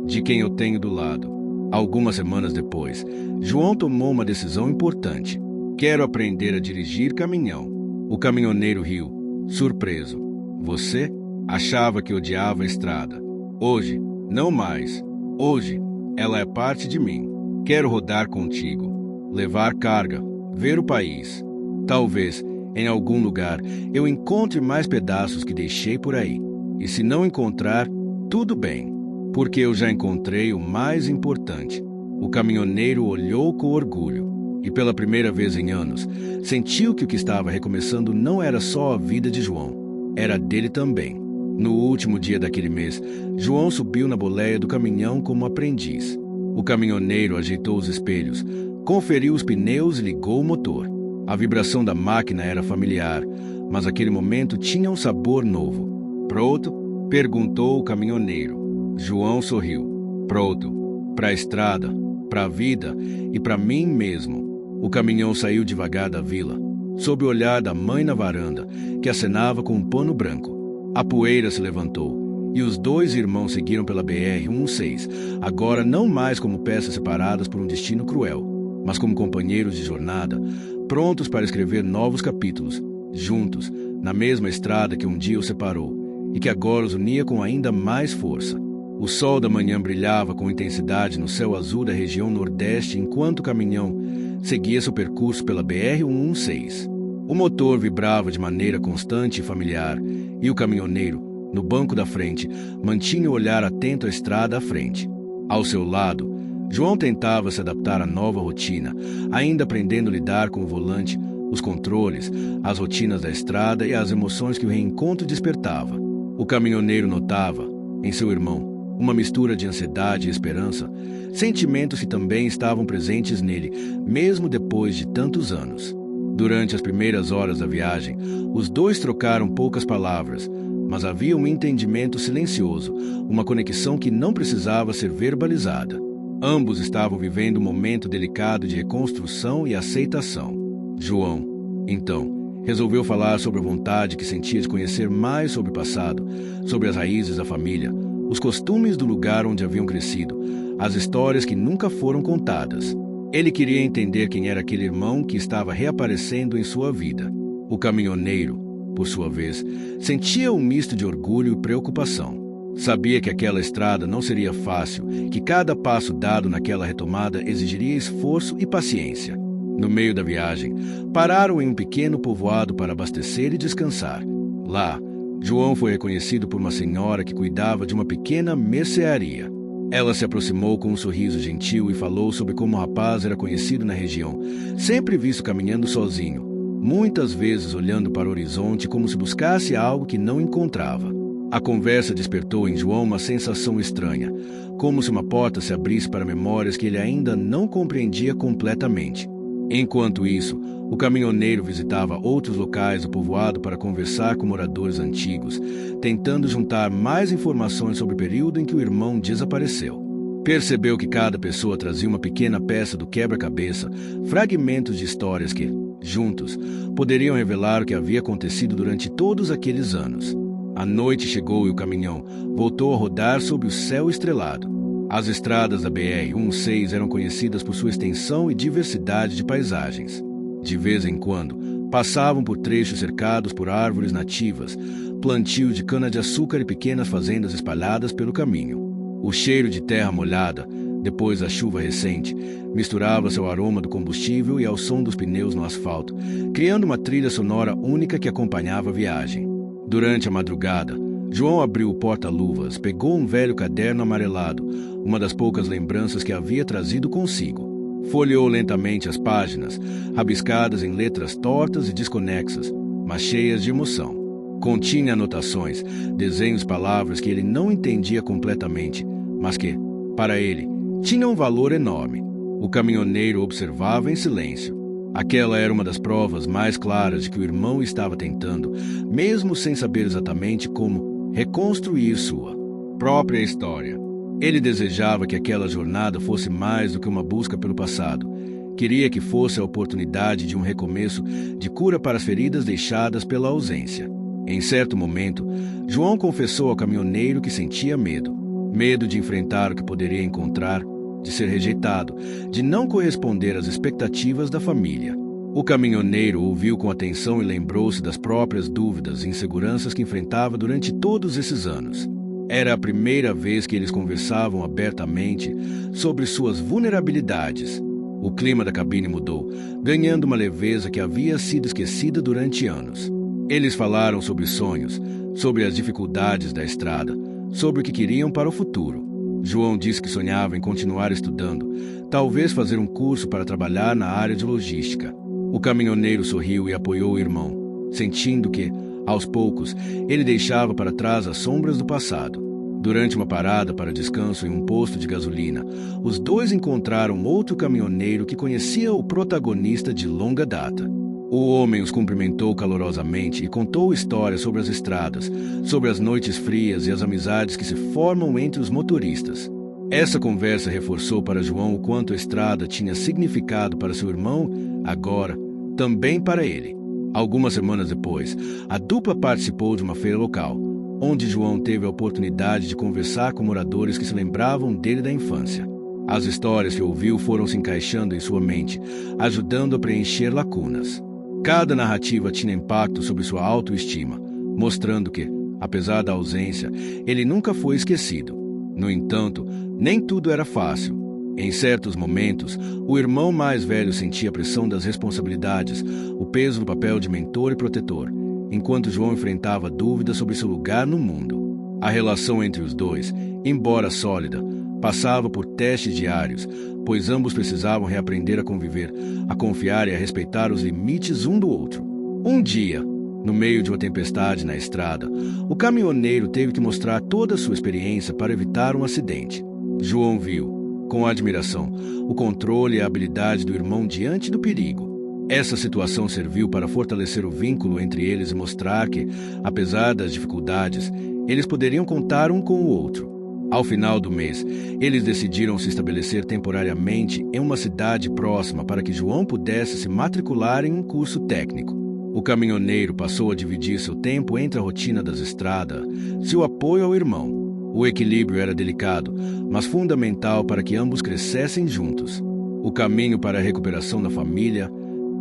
de quem eu tenho do lado. Algumas semanas depois, João tomou uma decisão importante. Quero aprender a dirigir caminhão. O caminhoneiro riu, surpreso. Você achava que odiava a estrada. Hoje, não mais. Hoje, ela é parte de mim. Quero rodar contigo, levar carga, ver o país. Talvez, em algum lugar, eu encontre mais pedaços que deixei por aí. E se não encontrar, tudo bem, porque eu já encontrei o mais importante. O caminhoneiro olhou com orgulho e, pela primeira vez em anos, sentiu que o que estava recomeçando não era só a vida de João, era dele também. No último dia daquele mês, João subiu na boleia do caminhão como aprendiz. O caminhoneiro ajeitou os espelhos, conferiu os pneus e ligou o motor. A vibração da máquina era familiar, mas aquele momento tinha um sabor novo. Pronto? Perguntou o caminhoneiro. João sorriu. Pronto. Para a estrada, para a vida e para mim mesmo. O caminhão saiu devagar da vila, sob o olhar da mãe na varanda, que acenava com um pano branco. A poeira se levantou, e os dois irmãos seguiram pela BR-116, agora não mais como peças separadas por um destino cruel, mas como companheiros de jornada, prontos para escrever novos capítulos, juntos, na mesma estrada que um dia os separou, e que agora os unia com ainda mais força. O sol da manhã brilhava com intensidade no céu azul da região nordeste enquanto o caminhão seguia seu percurso pela BR-116. O motor vibrava de maneira constante e familiar, e o caminhoneiro, no banco da frente, mantinha o olhar atento à estrada à frente. Ao seu lado, João tentava se adaptar à nova rotina, ainda aprendendo a lidar com o volante, os controles, as rotinas da estrada e as emoções que o reencontro despertava. O caminhoneiro notava, em seu irmão, uma mistura de ansiedade e esperança, sentimentos que também estavam presentes nele, mesmo depois de tantos anos. Durante as primeiras horas da viagem, os dois trocaram poucas palavras, mas havia um entendimento silencioso, uma conexão que não precisava ser verbalizada. Ambos estavam vivendo um momento delicado de reconstrução e aceitação. João, então, resolveu falar sobre a vontade que sentia de conhecer mais sobre o passado, sobre as raízes da família, os costumes do lugar onde haviam crescido, as histórias que nunca foram contadas. Ele queria entender quem era aquele irmão que estava reaparecendo em sua vida. O caminhoneiro, por sua vez, sentia um misto de orgulho e preocupação. Sabia que aquela estrada não seria fácil, que cada passo dado naquela retomada exigiria esforço e paciência. No meio da viagem, pararam em um pequeno povoado para abastecer e descansar. Lá, João foi reconhecido por uma senhora que cuidava de uma pequena mercearia. Ela se aproximou com um sorriso gentil e falou sobre como o rapaz era conhecido na região, sempre visto caminhando sozinho, muitas vezes olhando para o horizonte como se buscasse algo que não encontrava. A conversa despertou em João uma sensação estranha, como se uma porta se abrisse para memórias que ele ainda não compreendia completamente. Enquanto isso, o caminhoneiro visitava outros locais do povoado para conversar com moradores antigos, tentando juntar mais informações sobre o período em que o irmão desapareceu. Percebeu que cada pessoa trazia uma pequena peça do quebra-cabeça, fragmentos de histórias que, juntos, poderiam revelar o que havia acontecido durante todos aqueles anos. A noite chegou e o caminhão voltou a rodar sob o céu estrelado. As estradas da BR-116 eram conhecidas por sua extensão e diversidade de paisagens. De vez em quando, passavam por trechos cercados por árvores nativas, plantio de cana-de-açúcar e pequenas fazendas espalhadas pelo caminho. O cheiro de terra molhada, depois da chuva recente, misturava-se ao aroma do combustível e ao som dos pneus no asfalto, criando uma trilha sonora única que acompanhava a viagem. Durante a madrugada, João abriu o porta-luvas, pegou um velho caderno amarelado, uma das poucas lembranças que havia trazido consigo. Folheou lentamente as páginas, rabiscadas em letras tortas e desconexas, mas cheias de emoção. Continha anotações, desenhos, palavras que ele não entendia completamente, mas que, para ele, tinham um valor enorme. O caminhoneiro observava em silêncio. Aquela era uma das provas mais claras de que o irmão estava tentando, mesmo sem saber exatamente como, reconstruir sua própria história. Ele desejava que aquela jornada fosse mais do que uma busca pelo passado. Queria que fosse a oportunidade de um recomeço, de cura para as feridas deixadas pela ausência. Em certo momento, João confessou ao caminhoneiro que sentia medo. Medo de enfrentar o que poderia encontrar, de ser rejeitado, de não corresponder às expectativas da família. O caminhoneiro ouviu com atenção e lembrou-se das próprias dúvidas e inseguranças que enfrentava durante todos esses anos. Era a primeira vez que eles conversavam abertamente sobre suas vulnerabilidades. O clima da cabine mudou, ganhando uma leveza que havia sido esquecida durante anos. Eles falaram sobre sonhos, sobre as dificuldades da estrada, sobre o que queriam para o futuro. João disse que sonhava em continuar estudando, talvez fazer um curso para trabalhar na área de logística. O caminhoneiro sorriu e apoiou o irmão, sentindo que, aos poucos, ele deixava para trás as sombras do passado. Durante uma parada para descanso em um posto de gasolina, os dois encontraram outro caminhoneiro que conhecia o protagonista de longa data. O homem os cumprimentou calorosamente e contou histórias sobre as estradas, sobre as noites frias e as amizades que se formam entre os motoristas. Essa conversa reforçou para João o quanto a estrada tinha significado para seu irmão, agora, também para ele. Algumas semanas depois, a dupla participou de uma feira local, onde João teve a oportunidade de conversar com moradores que se lembravam dele da infância. As histórias que ouviu foram se encaixando em sua mente, ajudando a preencher lacunas. Cada narrativa tinha impacto sobre sua autoestima, mostrando que, apesar da ausência, ele nunca foi esquecido. No entanto, nem tudo era fácil. Em certos momentos, o irmão mais velho sentia a pressão das responsabilidades, o peso do papel de mentor e protetor, enquanto João enfrentava dúvidas sobre seu lugar no mundo. A relação entre os dois, embora sólida, passava por testes diários, pois ambos precisavam reaprender a conviver, a confiar e a respeitar os limites um do outro. Um dia, no meio de uma tempestade na estrada, o caminhoneiro teve que mostrar toda a sua experiência para evitar um acidente. João viu, com admiração, o controle e a habilidade do irmão diante do perigo. Essa situação serviu para fortalecer o vínculo entre eles e mostrar que, apesar das dificuldades, eles poderiam contar um com o outro. Ao final do mês, eles decidiram se estabelecer temporariamente em uma cidade próxima para que João pudesse se matricular em um curso técnico. O caminhoneiro passou a dividir seu tempo entre a rotina das estradas e seu apoio ao irmão. O equilíbrio era delicado, mas fundamental para que ambos crescessem juntos. O caminho para a recuperação da família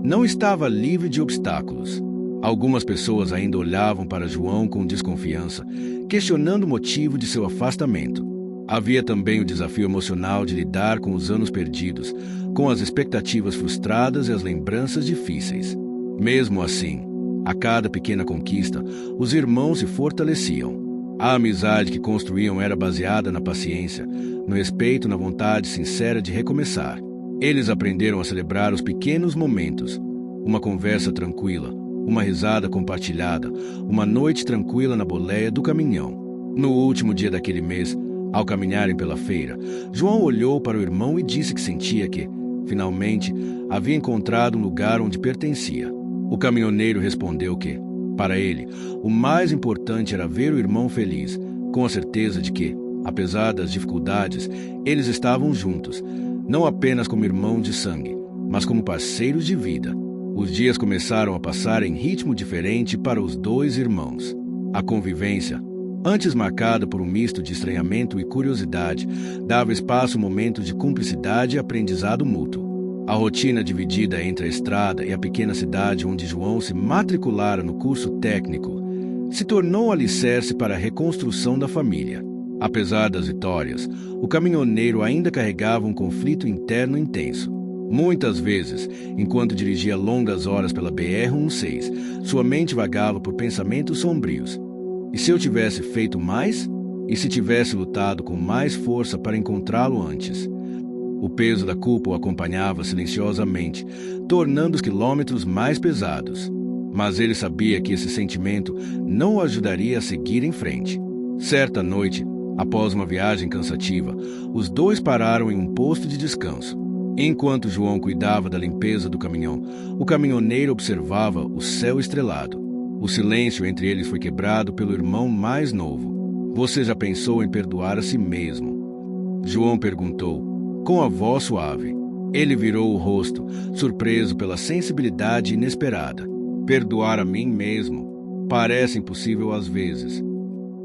não estava livre de obstáculos. Algumas pessoas ainda olhavam para João com desconfiança, questionando o motivo de seu afastamento. Havia também o desafio emocional de lidar com os anos perdidos, com as expectativas frustradas e as lembranças difíceis. Mesmo assim, A cada pequena conquista, os irmãos se fortaleciam. A amizade que construíam era baseada na paciência, no respeito e na vontade sincera de recomeçar. Eles aprenderam a celebrar os pequenos momentos. Uma conversa tranquila, uma risada compartilhada, uma noite tranquila na boleia do caminhão. No último dia daquele mês, ao caminharem pela feira, João olhou para o irmão e disse que sentia que, finalmente, havia encontrado um lugar onde pertencia. O caminhoneiro respondeu que, para ele, o mais importante era ver o irmão feliz, com a certeza de que, apesar das dificuldades, eles estavam juntos, não apenas como irmãos de sangue, mas como parceiros de vida. Os dias começaram a passar em ritmo diferente para os dois irmãos. A convivência, antes marcada por um misto de estranhamento e curiosidade, dava espaço a momentos de cumplicidade e aprendizado mútuo. A rotina dividida entre a estrada e a pequena cidade onde João se matriculara no curso técnico se tornou um alicerce para a reconstrução da família. Apesar das vitórias, o caminhoneiro ainda carregava um conflito interno intenso. Muitas vezes, enquanto dirigia longas horas pela BR-116, sua mente vagava por pensamentos sombrios. E se eu tivesse feito mais? E se tivesse lutado com mais força para encontrá-lo antes? O peso da culpa o acompanhava silenciosamente, tornando os quilômetros mais pesados. Mas ele sabia que esse sentimento não o ajudaria a seguir em frente. Certa noite, após uma viagem cansativa, os dois pararam em um posto de descanso. Enquanto João cuidava da limpeza do caminhão, o caminhoneiro observava o céu estrelado. O silêncio entre eles foi quebrado pelo irmão mais novo. Você já pensou em perdoar a si mesmo? João perguntou, com a voz suave. Ele virou o rosto, surpreso pela sensibilidade inesperada. Perdoar a mim mesmo parece impossível às vezes.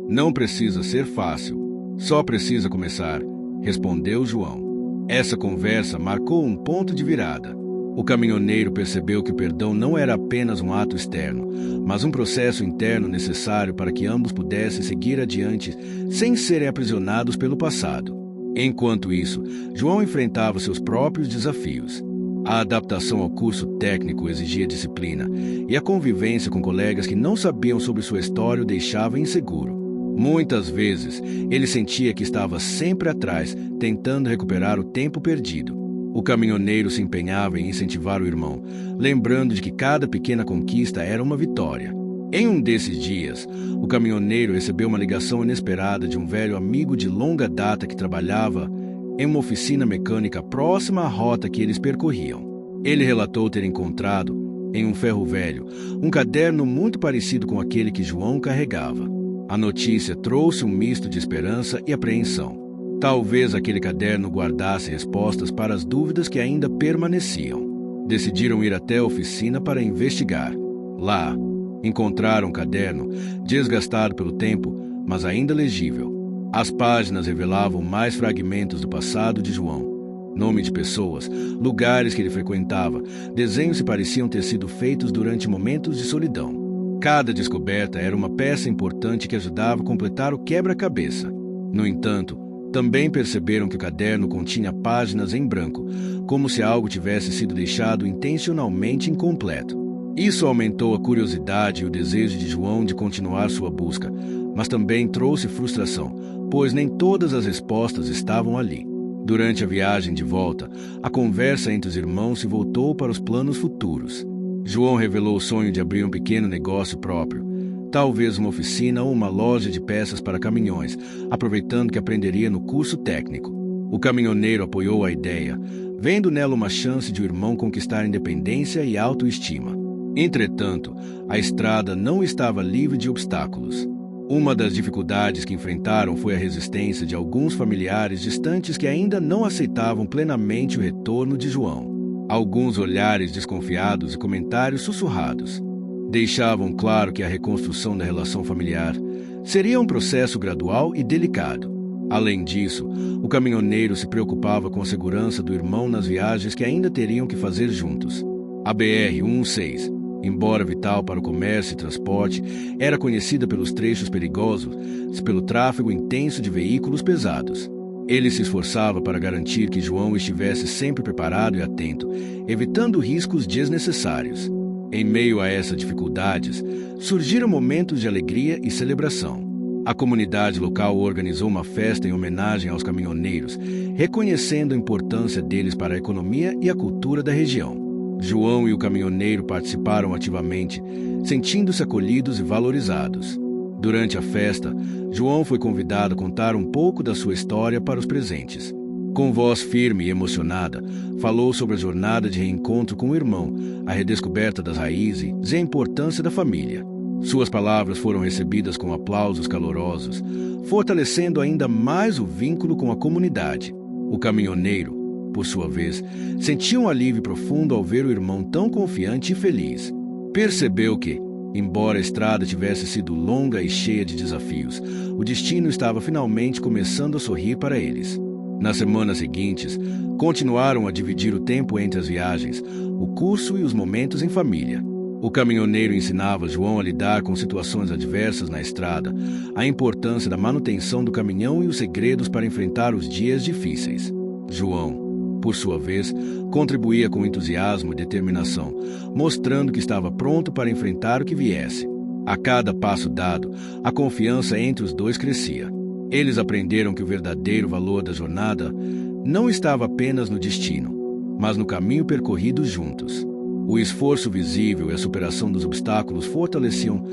Não precisa ser fácil, só precisa começar, respondeu João. Essa conversa marcou um ponto de virada. O caminhoneiro percebeu que o perdão não era apenas um ato externo, mas um processo interno necessário para que ambos pudessem seguir adiante sem serem aprisionados pelo passado. Enquanto isso, João enfrentava seus próprios desafios. A adaptação ao curso técnico exigia disciplina, e a convivência com colegas que não sabiam sobre sua história o deixava inseguro. Muitas vezes, ele sentia que estava sempre atrás, tentando recuperar o tempo perdido. O caminhoneiro se empenhava em incentivar o irmão, lembrando de que cada pequena conquista era uma vitória. Em um desses dias, o caminhoneiro recebeu uma ligação inesperada de um velho amigo de longa data que trabalhava em uma oficina mecânica próxima à rota que eles percorriam. Ele relatou ter encontrado, em um ferro velho, um caderno muito parecido com aquele que João carregava. A notícia trouxe um misto de esperança e apreensão. Talvez aquele caderno guardasse respostas para as dúvidas que ainda permaneciam. Decidiram ir até a oficina para investigar. Lá, encontraram um caderno, desgastado pelo tempo, mas ainda legível. As páginas revelavam mais fragmentos do passado de João. Nome de pessoas, lugares que ele frequentava, desenhos que pareciam ter sido feitos durante momentos de solidão. Cada descoberta era uma peça importante que ajudava a completar o quebra-cabeça. No entanto, também perceberam que o caderno continha páginas em branco, como se algo tivesse sido deixado intencionalmente incompleto. Isso aumentou a curiosidade e o desejo de João de continuar sua busca, mas também trouxe frustração, pois nem todas as respostas estavam ali. Durante a viagem de volta, a conversa entre os irmãos se voltou para os planos futuros. João revelou o sonho de abrir um pequeno negócio próprio, talvez uma oficina ou uma loja de peças para caminhões, aproveitando que aprenderia no curso técnico. O caminhoneiro apoiou a ideia, vendo nela uma chance de o irmão conquistar independência e autoestima. Entretanto, a estrada não estava livre de obstáculos. Uma das dificuldades que enfrentaram foi a resistência de alguns familiares distantes que ainda não aceitavam plenamente o retorno de João. Alguns olhares desconfiados e comentários sussurrados deixavam claro que a reconstrução da relação familiar seria um processo gradual e delicado. Além disso, o caminhoneiro se preocupava com a segurança do irmão nas viagens que ainda teriam que fazer juntos. A BR-116, embora vital para o comércio e transporte, era conhecida pelos trechos perigosos e pelo tráfego intenso de veículos pesados. Ele se esforçava para garantir que João estivesse sempre preparado e atento, evitando riscos desnecessários. Em meio a essas dificuldades, surgiram momentos de alegria e celebração. A comunidade local organizou uma festa em homenagem aos caminhoneiros, reconhecendo a importância deles para a economia e a cultura da região. João e o caminhoneiro participaram ativamente, sentindo-se acolhidos e valorizados. Durante a festa, João foi convidado a contar um pouco da sua história para os presentes. Com voz firme e emocionada, falou sobre a jornada de reencontro com o irmão, a redescoberta das raízes e a importância da família. Suas palavras foram recebidas com aplausos calorosos, fortalecendo ainda mais o vínculo com a comunidade. O caminhoneiro, por sua vez, sentiu um alívio profundo ao ver o irmão tão confiante e feliz. Percebeu que, embora a estrada tivesse sido longa e cheia de desafios, o destino estava finalmente começando a sorrir para eles. Nas semanas seguintes, continuaram a dividir o tempo entre as viagens, o curso e os momentos em família. O caminhoneiro ensinava João a lidar com situações adversas na estrada, a importância da manutenção do caminhão e os segredos para enfrentar os dias difíceis. João, por sua vez, contribuía com entusiasmo e determinação, mostrando que estava pronto para enfrentar o que viesse. A cada passo dado, a confiança entre os dois crescia. Eles aprenderam que o verdadeiro valor da jornada não estava apenas no destino, mas no caminho percorrido juntos. O esforço visível e a superação dos obstáculos fortaleciam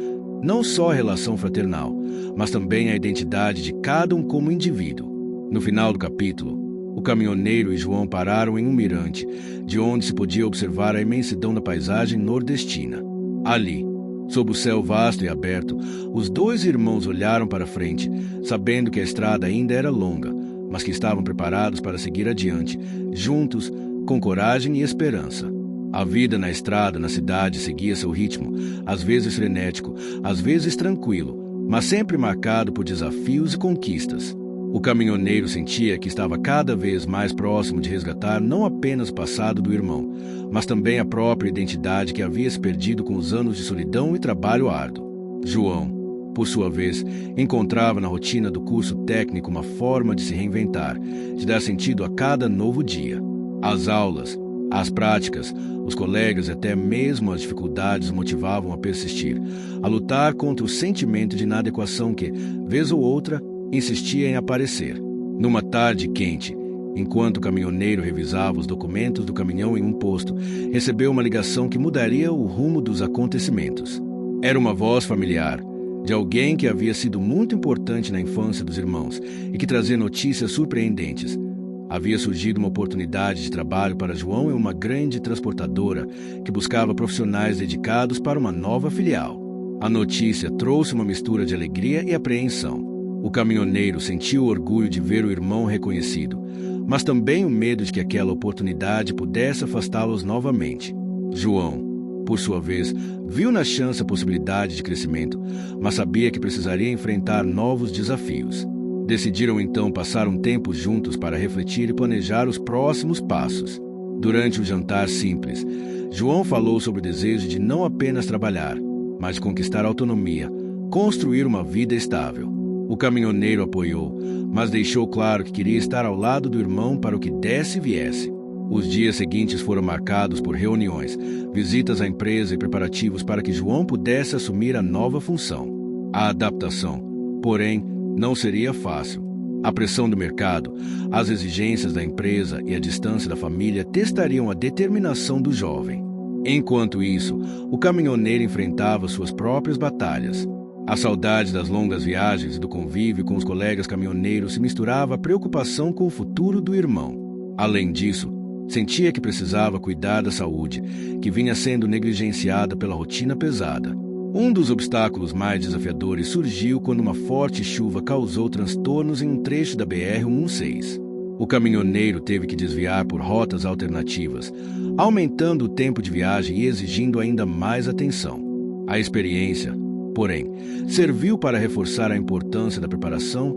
não só a relação fraternal, mas também a identidade de cada um como indivíduo. No final do capítulo, o caminhoneiro e João pararam em um mirante, de onde se podia observar a imensidão da paisagem nordestina. Ali, sob o céu vasto e aberto, os dois irmãos olharam para frente, sabendo que a estrada ainda era longa, mas que estavam preparados para seguir adiante, juntos, com coragem e esperança. A vida na estrada, na cidade, seguia seu ritmo, às vezes frenético, às vezes tranquilo, mas sempre marcado por desafios e conquistas. O caminhoneiro sentia que estava cada vez mais próximo de resgatar não apenas o passado do irmão, mas também a própria identidade que havia se perdido com os anos de solidão e trabalho árduo. João, por sua vez, encontrava na rotina do curso técnico uma forma de se reinventar, de dar sentido a cada novo dia. As aulas, as práticas, os colegas e até mesmo as dificuldades o motivavam a persistir, a lutar contra o sentimento de inadequação que, vez ou outra, insistia em aparecer. Numa tarde quente, enquanto o caminhoneiro revisava os documentos do caminhão em um posto, recebeu uma ligação que mudaria o rumo dos acontecimentos. Era uma voz familiar, de alguém que havia sido muito importante na infância dos irmãos e que trazia notícias surpreendentes. Havia surgido uma oportunidade de trabalho para João em uma grande transportadora que buscava profissionais dedicados para uma nova filial. A notícia trouxe uma mistura de alegria e apreensão. O caminhoneiro sentiu o orgulho de ver o irmão reconhecido, mas também o medo de que aquela oportunidade pudesse afastá-los novamente. João, por sua vez, viu na chance a possibilidade de crescimento, mas sabia que precisaria enfrentar novos desafios. Decidiram então passar um tempo juntos para refletir e planejar os próximos passos. Durante o jantar simples, João falou sobre o desejo de não apenas trabalhar, mas de conquistar autonomia, construir uma vida estável. O caminhoneiro apoiou, mas deixou claro que queria estar ao lado do irmão para o que desse e viesse. Os dias seguintes foram marcados por reuniões, visitas à empresa e preparativos para que João pudesse assumir a nova função. A adaptação, porém, não seria fácil. A pressão do mercado, as exigências da empresa e a distância da família testariam a determinação do jovem. Enquanto isso, o caminhoneiro enfrentava suas próprias batalhas. A saudade das longas viagens e do convívio com os colegas caminhoneiros se misturava à preocupação com o futuro do irmão. Além disso, sentia que precisava cuidar da saúde, que vinha sendo negligenciada pela rotina pesada. Um dos obstáculos mais desafiadores surgiu quando uma forte chuva causou transtornos em um trecho da BR-116. O caminhoneiro teve que desviar por rotas alternativas, aumentando o tempo de viagem e exigindo ainda mais atenção. A experiência, porém, serviu para reforçar a importância da preparação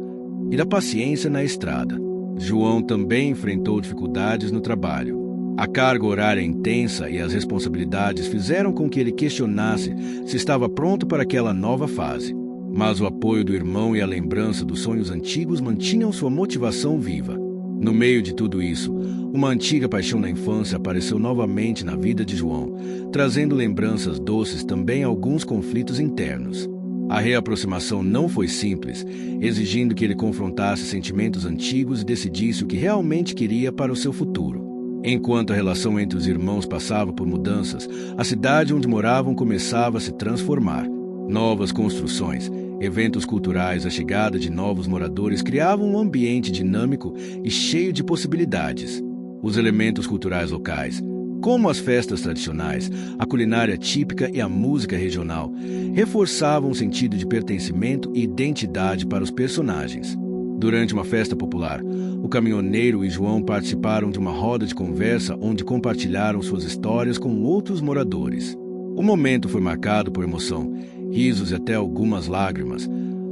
e da paciência na estrada. João também enfrentou dificuldades no trabalho. A carga horária intensa e as responsabilidades fizeram com que ele questionasse se estava pronto para aquela nova fase. Mas o apoio do irmão e a lembrança dos sonhos antigos mantinham sua motivação viva. No meio de tudo isso, uma antiga paixão da infância apareceu novamente na vida de João, trazendo lembranças doces também a alguns conflitos internos. A reaproximação não foi simples, exigindo que ele confrontasse sentimentos antigos e decidisse o que realmente queria para o seu futuro. Enquanto a relação entre os irmãos passava por mudanças, a cidade onde moravam começava a se transformar. Novas construções, eventos culturais, a chegada de novos moradores criavam um ambiente dinâmico e cheio de possibilidades. Os elementos culturais locais, como as festas tradicionais, a culinária típica e a música regional, reforçavam o sentido de pertencimento e identidade para os personagens. Durante uma festa popular, o caminhoneiro e João participaram de uma roda de conversa onde compartilharam suas histórias com outros moradores. O momento foi marcado por emoção, risos e até algumas lágrimas,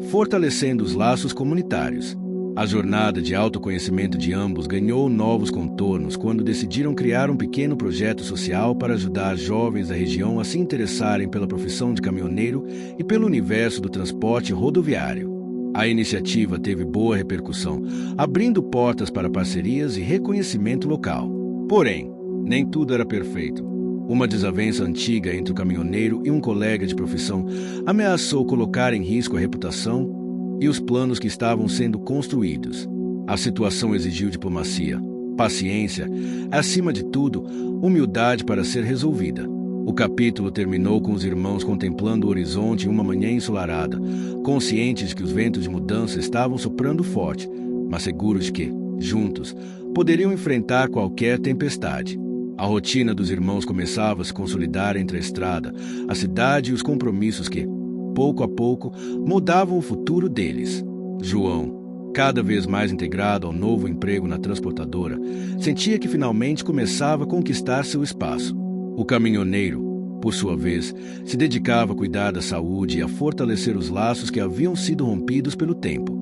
fortalecendo os laços comunitários. A jornada de autoconhecimento de ambos ganhou novos contornos quando decidiram criar um pequeno projeto social para ajudar jovens da região a se interessarem pela profissão de caminhoneiro e pelo universo do transporte rodoviário. A iniciativa teve boa repercussão, abrindo portas para parcerias e reconhecimento local. Porém, nem tudo era perfeito. Uma desavença antiga entre o caminhoneiro e um colega de profissão ameaçou colocar em risco a reputação e os planos que estavam sendo construídos. A situação exigiu diplomacia, paciência, acima de tudo, humildade para ser resolvida. O capítulo terminou com os irmãos contemplando o horizonte em uma manhã ensolarada, conscientes de que os ventos de mudança estavam soprando forte, mas seguros de que, juntos, poderiam enfrentar qualquer tempestade. A rotina dos irmãos começava a se consolidar entre a estrada, a cidade e os compromissos que, pouco a pouco, mudavam o futuro deles. João, cada vez mais integrado ao novo emprego na transportadora, sentia que finalmente começava a conquistar seu espaço. O caminhoneiro, por sua vez, se dedicava a cuidar da saúde e a fortalecer os laços que haviam sido rompidos pelo tempo.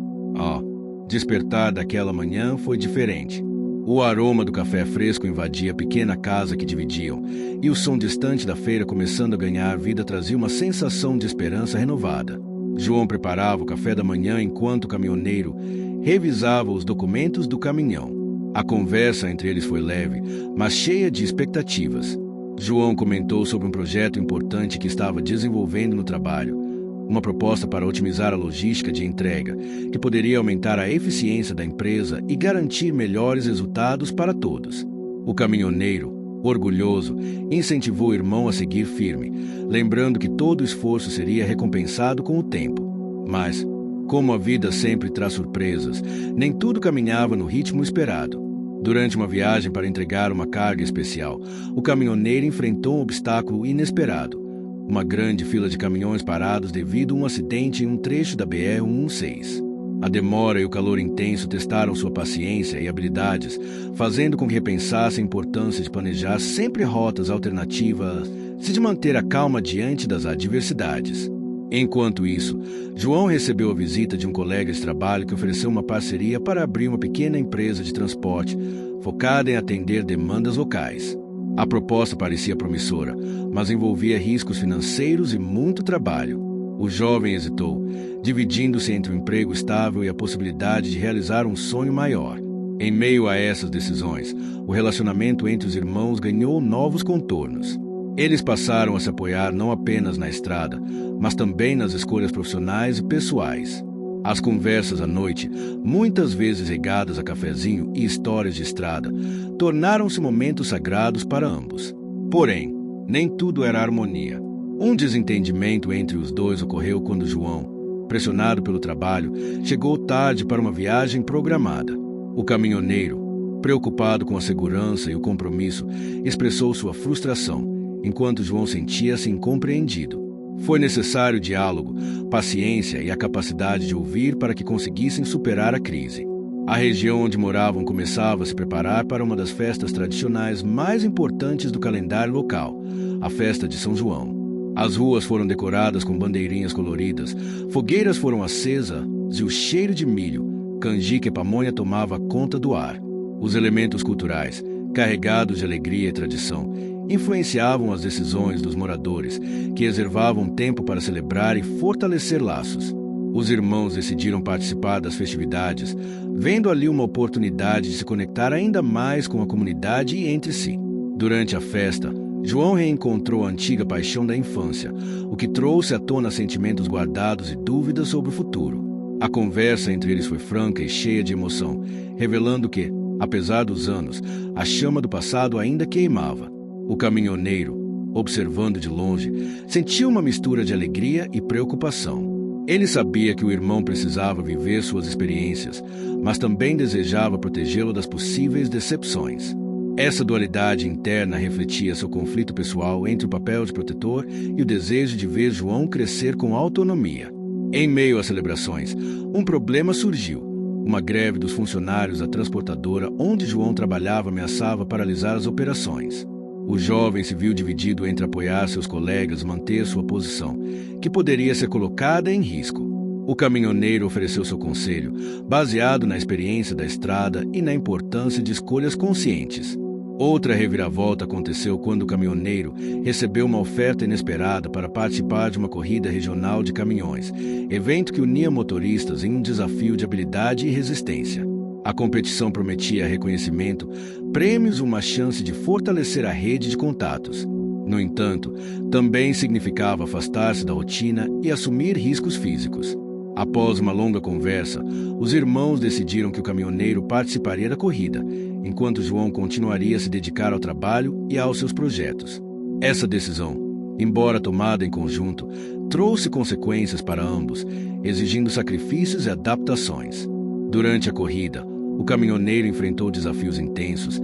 Despertar daquela manhã foi diferente. O aroma do café fresco invadia a pequena casa que dividiam, e o som distante da feira começando a ganhar vida trazia uma sensação de esperança renovada. João preparava o café da manhã enquanto o caminhoneiro revisava os documentos do caminhão. A conversa entre eles foi leve, mas cheia de expectativas. João comentou sobre um projeto importante que estava desenvolvendo no trabalho, uma proposta para otimizar a logística de entrega, que poderia aumentar a eficiência da empresa e garantir melhores resultados para todos. O caminhoneiro, orgulhoso, incentivou o irmão a seguir firme, lembrando que todo esforço seria recompensado com o tempo. Mas, como a vida sempre traz surpresas, nem tudo caminhava no ritmo esperado. Durante uma viagem para entregar uma carga especial, o caminhoneiro enfrentou um obstáculo inesperado. Uma grande fila de caminhões parados devido a um acidente em um trecho da BR-116. A demora e o calor intenso testaram sua paciência e habilidades, fazendo com que repensasse a importância de planejar sempre rotas alternativas e de manter a calma diante das adversidades. Enquanto isso, João recebeu a visita de um colega de trabalho que ofereceu uma parceria para abrir uma pequena empresa de transporte, focada em atender demandas locais. A proposta parecia promissora, mas envolvia riscos financeiros e muito trabalho. O jovem hesitou, dividindo-se entre um emprego estável e a possibilidade de realizar um sonho maior. Em meio a essas decisões, o relacionamento entre os irmãos ganhou novos contornos. Eles passaram a se apoiar não apenas na estrada, mas também nas escolhas profissionais e pessoais. As conversas à noite, muitas vezes regadas a cafezinho e histórias de estrada, tornaram-se momentos sagrados para ambos. Porém, nem tudo era harmonia. Um desentendimento entre os dois ocorreu quando João, pressionado pelo trabalho, chegou tarde para uma viagem programada. O caminhoneiro, preocupado com a segurança e o compromisso, expressou sua frustração, enquanto João sentia-se incompreendido. Foi necessário diálogo, paciência e a capacidade de ouvir para que conseguissem superar a crise. A região onde moravam começava a se preparar para uma das festas tradicionais mais importantes do calendário local, a festa de São João. As ruas foram decoradas com bandeirinhas coloridas, fogueiras foram acesas e o cheiro de milho, canjica e pamonha tomava conta do ar. Os elementos culturais, carregados de alegria e tradição, influenciavam as decisões dos moradores, que reservavam tempo para celebrar e fortalecer laços. Os irmãos decidiram participar das festividades, vendo ali uma oportunidade de se conectar ainda mais com a comunidade e entre si. Durante a festa, João reencontrou a antiga paixão da infância, o que trouxe à tona sentimentos guardados e dúvidas sobre o futuro. A conversa entre eles foi franca e cheia de emoção, revelando que, apesar dos anos, a chama do passado ainda queimava. O caminhoneiro, observando de longe, sentia uma mistura de alegria e preocupação. Ele sabia que o irmão precisava viver suas experiências, mas também desejava protegê-lo das possíveis decepções. Essa dualidade interna refletia seu conflito pessoal entre o papel de protetor e o desejo de ver João crescer com autonomia. Em meio às celebrações, um problema surgiu. Uma greve dos funcionários da transportadora onde João trabalhava ameaçava paralisar as operações. O jovem se viu dividido entre apoiar seus colegas e manter sua posição, que poderia ser colocada em risco. O caminhoneiro ofereceu seu conselho, baseado na experiência da estrada e na importância de escolhas conscientes. Outra reviravolta aconteceu quando o caminhoneiro recebeu uma oferta inesperada para participar de uma corrida regional de caminhões, evento que unia motoristas em um desafio de habilidade e resistência. A competição prometia reconhecimento, prêmios e uma chance de fortalecer a rede de contatos. No entanto, também significava afastar-se da rotina e assumir riscos físicos. Após uma longa conversa, os irmãos decidiram que o caminhoneiro participaria da corrida, enquanto João continuaria a se dedicar ao trabalho e aos seus projetos. Essa decisão, embora tomada em conjunto, trouxe consequências para ambos, exigindo sacrifícios e adaptações. Durante a corrida, o caminhoneiro enfrentou desafios intensos,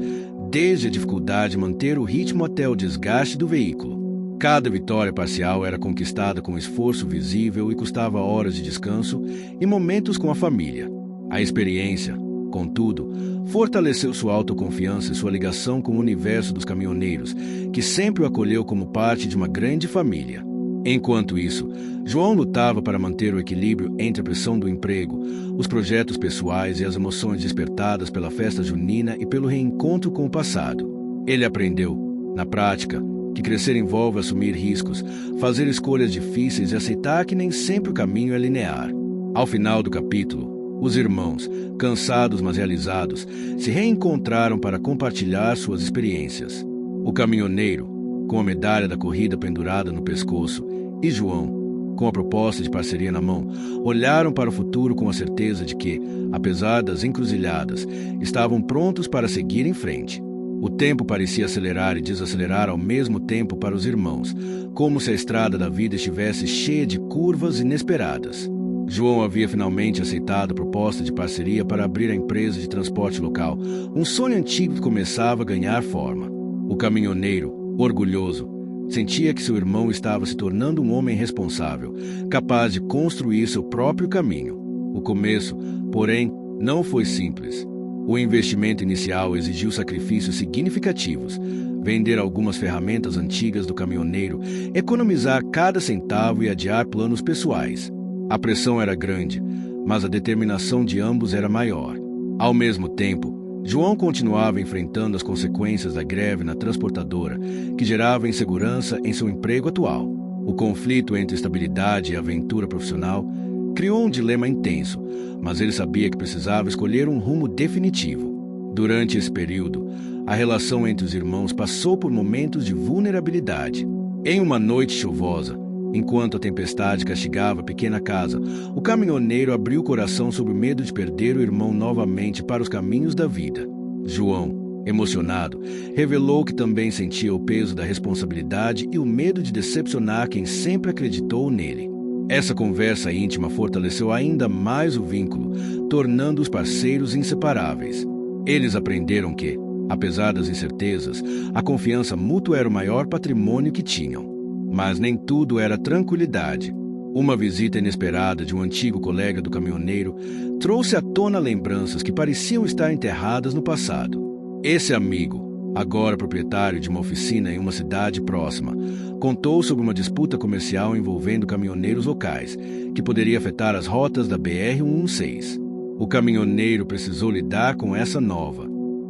desde a dificuldade de manter o ritmo até o desgaste do veículo. Cada vitória parcial era conquistada com esforço visível e custava horas de descanso e momentos com a família. A experiência, contudo, fortaleceu sua autoconfiança e sua ligação com o universo dos caminhoneiros, que sempre o acolheu como parte de uma grande família. Enquanto isso, João lutava para manter o equilíbrio entre a pressão do emprego, os projetos pessoais e as emoções despertadas pela festa junina e pelo reencontro com o passado. Ele aprendeu, na prática, que crescer envolve assumir riscos, fazer escolhas difíceis e aceitar que nem sempre o caminho é linear. Ao final do capítulo, os irmãos, cansados mas realizados, se reencontraram para compartilhar suas experiências. O caminhoneiro, com a medalha da corrida pendurada no pescoço, e João, com a proposta de parceria na mão, olharam para o futuro com a certeza de que, apesar das encruzilhadas, estavam prontos para seguir em frente. O tempo parecia acelerar e desacelerar ao mesmo tempo para os irmãos, como se a estrada da vida estivesse cheia de curvas inesperadas. João havia finalmente aceitado a proposta de parceria para abrir a empresa de transporte local, um sonho antigo que começava a ganhar forma. O caminhoneiro, orgulhoso, sentia que seu irmão estava se tornando um homem responsável, capaz de construir seu próprio caminho. O começo, porém, não foi simples. O investimento inicial exigiu sacrifícios significativos: vender algumas ferramentas antigas do caminhoneiro, economizar cada centavo e adiar planos pessoais. A pressão era grande, mas a determinação de ambos era maior. Ao mesmo tempo, João continuava enfrentando as consequências da greve na transportadora, que gerava insegurança em seu emprego atual. O conflito entre estabilidade e aventura profissional criou um dilema intenso, mas ele sabia que precisava escolher um rumo definitivo. Durante esse período, a relação entre os irmãos passou por momentos de vulnerabilidade. Em uma noite chuvosa, enquanto a tempestade castigava a pequena casa, o caminhoneiro abriu o coração sobre o medo de perder o irmão novamente para os caminhos da vida. João, emocionado, revelou que também sentia o peso da responsabilidade e o medo de decepcionar quem sempre acreditou nele. Essa conversa íntima fortaleceu ainda mais o vínculo, tornando-os parceiros inseparáveis. Eles aprenderam que, apesar das incertezas, a confiança mútua era o maior patrimônio que tinham. Mas nem tudo era tranquilidade. Uma visita inesperada de um antigo colega do caminhoneiro trouxe à tona lembranças que pareciam estar enterradas no passado. Esse amigo, agora proprietário de uma oficina em uma cidade próxima, contou sobre uma disputa comercial envolvendo caminhoneiros locais, que poderia afetar as rotas da BR-116. O caminhoneiro precisou lidar com essa nova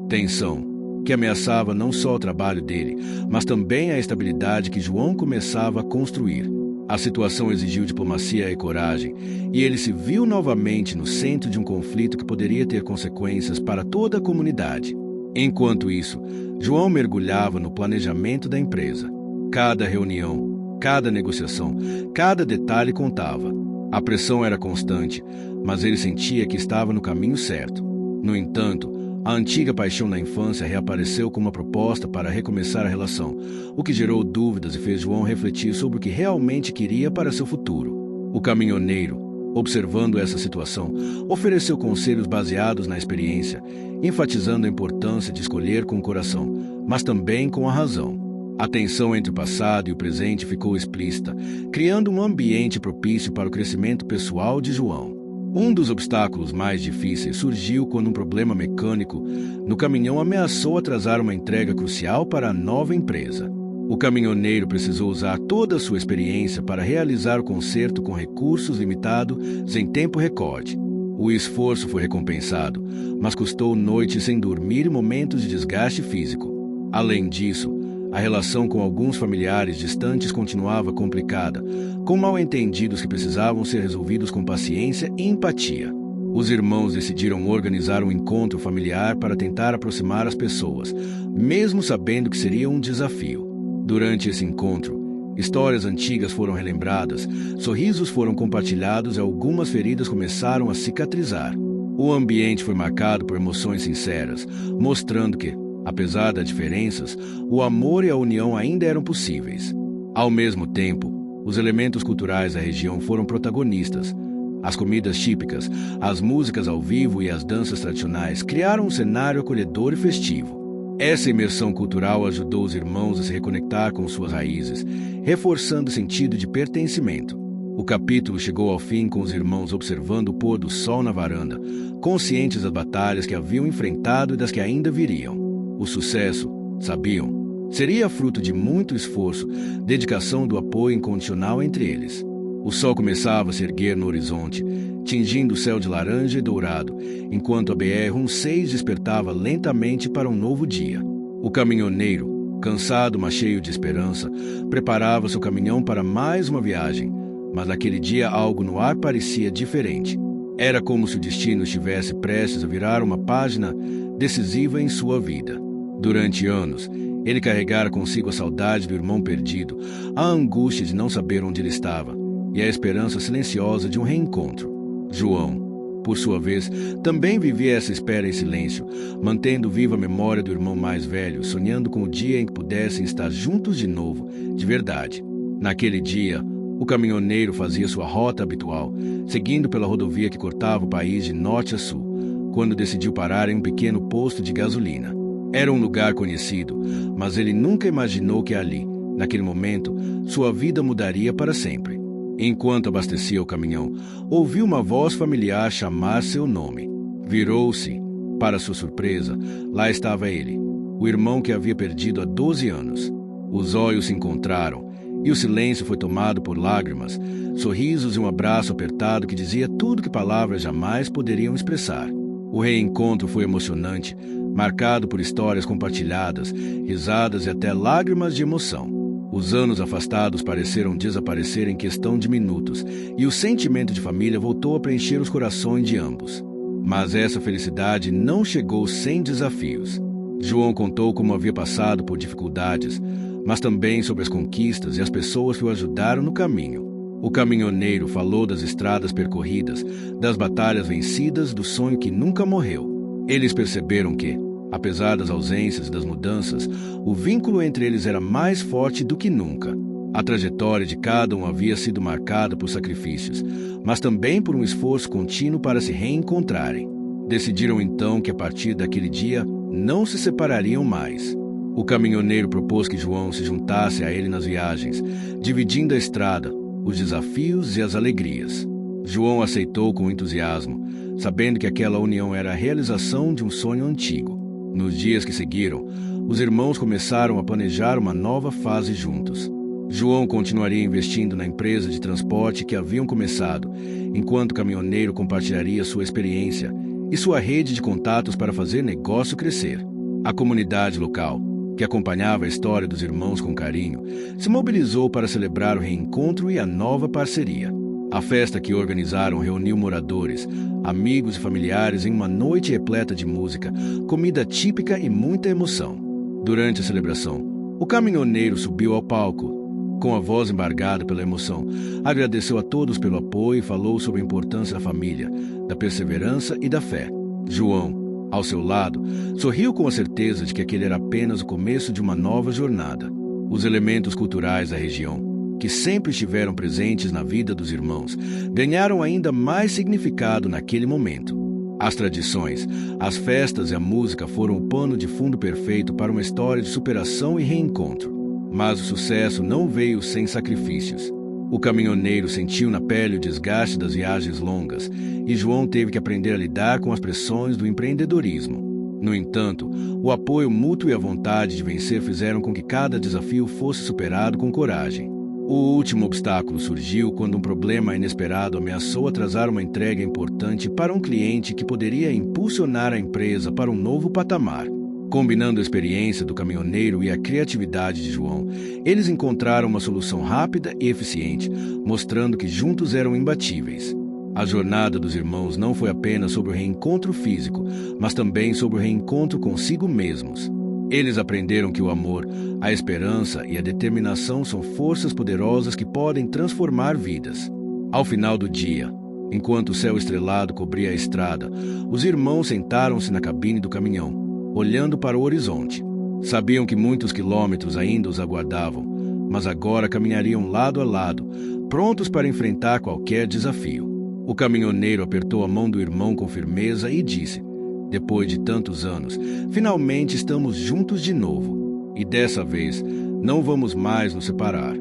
tensão, que ameaçava não só o trabalho dele, mas também a estabilidade que João começava a construir. A situação exigiu diplomacia e coragem, e ele se viu novamente no centro de um conflito que poderia ter consequências para toda a comunidade. Enquanto isso, João mergulhava no planejamento da empresa. Cada reunião, cada negociação, cada detalhe contava. A pressão era constante, mas ele sentia que estava no caminho certo. No entanto, a antiga paixão da infância reapareceu como uma proposta para recomeçar a relação, o que gerou dúvidas e fez João refletir sobre o que realmente queria para seu futuro. O caminhoneiro, observando essa situação, ofereceu conselhos baseados na experiência, enfatizando a importância de escolher com o coração, mas também com a razão. A tensão entre o passado e o presente ficou explícita, criando um ambiente propício para o crescimento pessoal de João. Um dos obstáculos mais difíceis surgiu quando um problema mecânico no caminhão ameaçou atrasar uma entrega crucial para a nova empresa. O caminhoneiro precisou usar toda a sua experiência para realizar o conserto com recursos limitados em tempo recorde. O esforço foi recompensado, mas custou noites sem dormir e momentos de desgaste físico. Além disso, a relação com alguns familiares distantes continuava complicada, com mal-entendidos que precisavam ser resolvidos com paciência e empatia. Os irmãos decidiram organizar um encontro familiar para tentar aproximar as pessoas, mesmo sabendo que seria um desafio. Durante esse encontro, histórias antigas foram relembradas, sorrisos foram compartilhados e algumas feridas começaram a cicatrizar. O ambiente foi marcado por emoções sinceras, mostrando que, apesar das diferenças, o amor e a união ainda eram possíveis. Ao mesmo tempo, os elementos culturais da região foram protagonistas. As comidas típicas, as músicas ao vivo e as danças tradicionais criaram um cenário acolhedor e festivo. Essa imersão cultural ajudou os irmãos a se reconectar com suas raízes, reforçando o sentido de pertencimento. O capítulo chegou ao fim com os irmãos observando o pôr do sol na varanda, conscientes das batalhas que haviam enfrentado e das que ainda viriam. O sucesso, sabiam, seria fruto de muito esforço, dedicação do apoio incondicional entre eles. O sol começava a se erguer no horizonte, tingindo o céu de laranja e dourado, enquanto a BR-116 despertava lentamente para um novo dia. O caminhoneiro, cansado mas cheio de esperança, preparava seu caminhão para mais uma viagem, mas naquele dia algo no ar parecia diferente. Era como se o destino estivesse prestes a virar uma página decisiva em sua vida. Durante anos, ele carregara consigo a saudade do irmão perdido, a angústia de não saber onde ele estava e a esperança silenciosa de um reencontro. João, por sua vez, também vivia essa espera em silêncio, mantendo viva a memória do irmão mais velho, sonhando com o dia em que pudessem estar juntos de novo, de verdade. Naquele dia, o caminhoneiro fazia sua rota habitual, seguindo pela rodovia que cortava o país de norte a sul, quando decidiu parar em um pequeno posto de gasolina. Era um lugar conhecido, mas ele nunca imaginou que ali, naquele momento, sua vida mudaria para sempre. Enquanto abastecia o caminhão, ouviu uma voz familiar chamar seu nome. Virou-se. Para sua surpresa, lá estava ele, o irmão que havia perdido há 12 anos. Os olhos se encontraram, e o silêncio foi tomado por lágrimas, sorrisos e um abraço apertado que dizia tudo que palavras jamais poderiam expressar. O reencontro foi emocionante, marcado por histórias compartilhadas, risadas e até lágrimas de emoção. Os anos afastados pareceram desaparecer em questão de minutos, e o sentimento de família voltou a preencher os corações de ambos. Mas essa felicidade não chegou sem desafios. João contou como havia passado por dificuldades, mas também sobre as conquistas e as pessoas que o ajudaram no caminho. O caminhoneiro falou das estradas percorridas, das batalhas vencidas, do sonho que nunca morreu. Eles perceberam que, apesar das ausências e das mudanças, o vínculo entre eles era mais forte do que nunca. A trajetória de cada um havia sido marcada por sacrifícios, mas também por um esforço contínuo para se reencontrarem. Decidiram então que a partir daquele dia não se separariam mais. O caminhoneiro propôs que João se juntasse a ele nas viagens, dividindo a estrada, os desafios e as alegrias. João aceitou com entusiasmo, sabendo que aquela união era a realização de um sonho antigo. Nos dias que seguiram, os irmãos começaram a planejar uma nova fase juntos. João continuaria investindo na empresa de transporte que haviam começado, enquanto o caminhoneiro compartilharia sua experiência e sua rede de contatos para fazer negócio crescer. A comunidade local, que acompanhava a história dos irmãos com carinho, se mobilizou para celebrar o reencontro e a nova parceria. A festa que organizaram reuniu moradores, amigos e familiares em uma noite repleta de música, comida típica e muita emoção. Durante a celebração, o caminhoneiro subiu ao palco. Com a voz embargada pela emoção, agradeceu a todos pelo apoio e falou sobre a importância da família, da perseverança e da fé. João, ao seu lado, sorriu com a certeza de que aquele era apenas o começo de uma nova jornada. Os elementos culturais da região, que sempre estiveram presentes na vida dos irmãos, ganharam ainda mais significado naquele momento. As tradições, as festas e a música foram o pano de fundo perfeito para uma história de superação e reencontro. Mas o sucesso não veio sem sacrifícios. O caminhoneiro sentiu na pele o desgaste das viagens longas e João teve que aprender a lidar com as pressões do empreendedorismo. No entanto, o apoio mútuo e a vontade de vencer fizeram com que cada desafio fosse superado com coragem. O último obstáculo surgiu quando um problema inesperado ameaçou atrasar uma entrega importante para um cliente que poderia impulsionar a empresa para um novo patamar. Combinando a experiência do caminhoneiro e a criatividade de João, eles encontraram uma solução rápida e eficiente, mostrando que juntos eram imbatíveis. A jornada dos irmãos não foi apenas sobre o reencontro físico, mas também sobre o reencontro consigo mesmos. Eles aprenderam que o amor, a esperança e a determinação são forças poderosas que podem transformar vidas. Ao final do dia, enquanto o céu estrelado cobria a estrada, os irmãos sentaram-se na cabine do caminhão, olhando para o horizonte. Sabiam que muitos quilômetros ainda os aguardavam, mas agora caminhariam lado a lado, prontos para enfrentar qualquer desafio. O caminhoneiro apertou a mão do irmão com firmeza e disse: "Depois de tantos anos, finalmente estamos juntos de novo. E dessa vez, não vamos mais nos separar."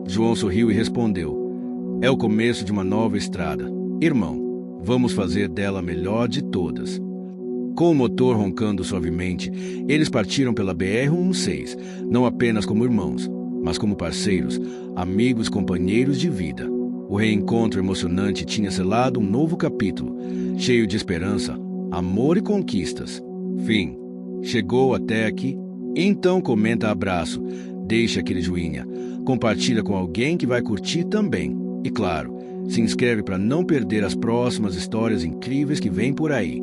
João sorriu e respondeu: "É o começo de uma nova estrada. Irmão, vamos fazer dela a melhor de todas." Com o motor roncando suavemente, eles partiram pela BR-116, não apenas como irmãos, mas como parceiros, amigos e companheiros de vida. O reencontro emocionante tinha selado um novo capítulo, cheio de esperança, amor e conquistas. Fim. Chegou até aqui? Então comenta abraço, deixa aquele joinha, compartilha com alguém que vai curtir também. E claro, se inscreve para não perder as próximas histórias incríveis que vêm por aí.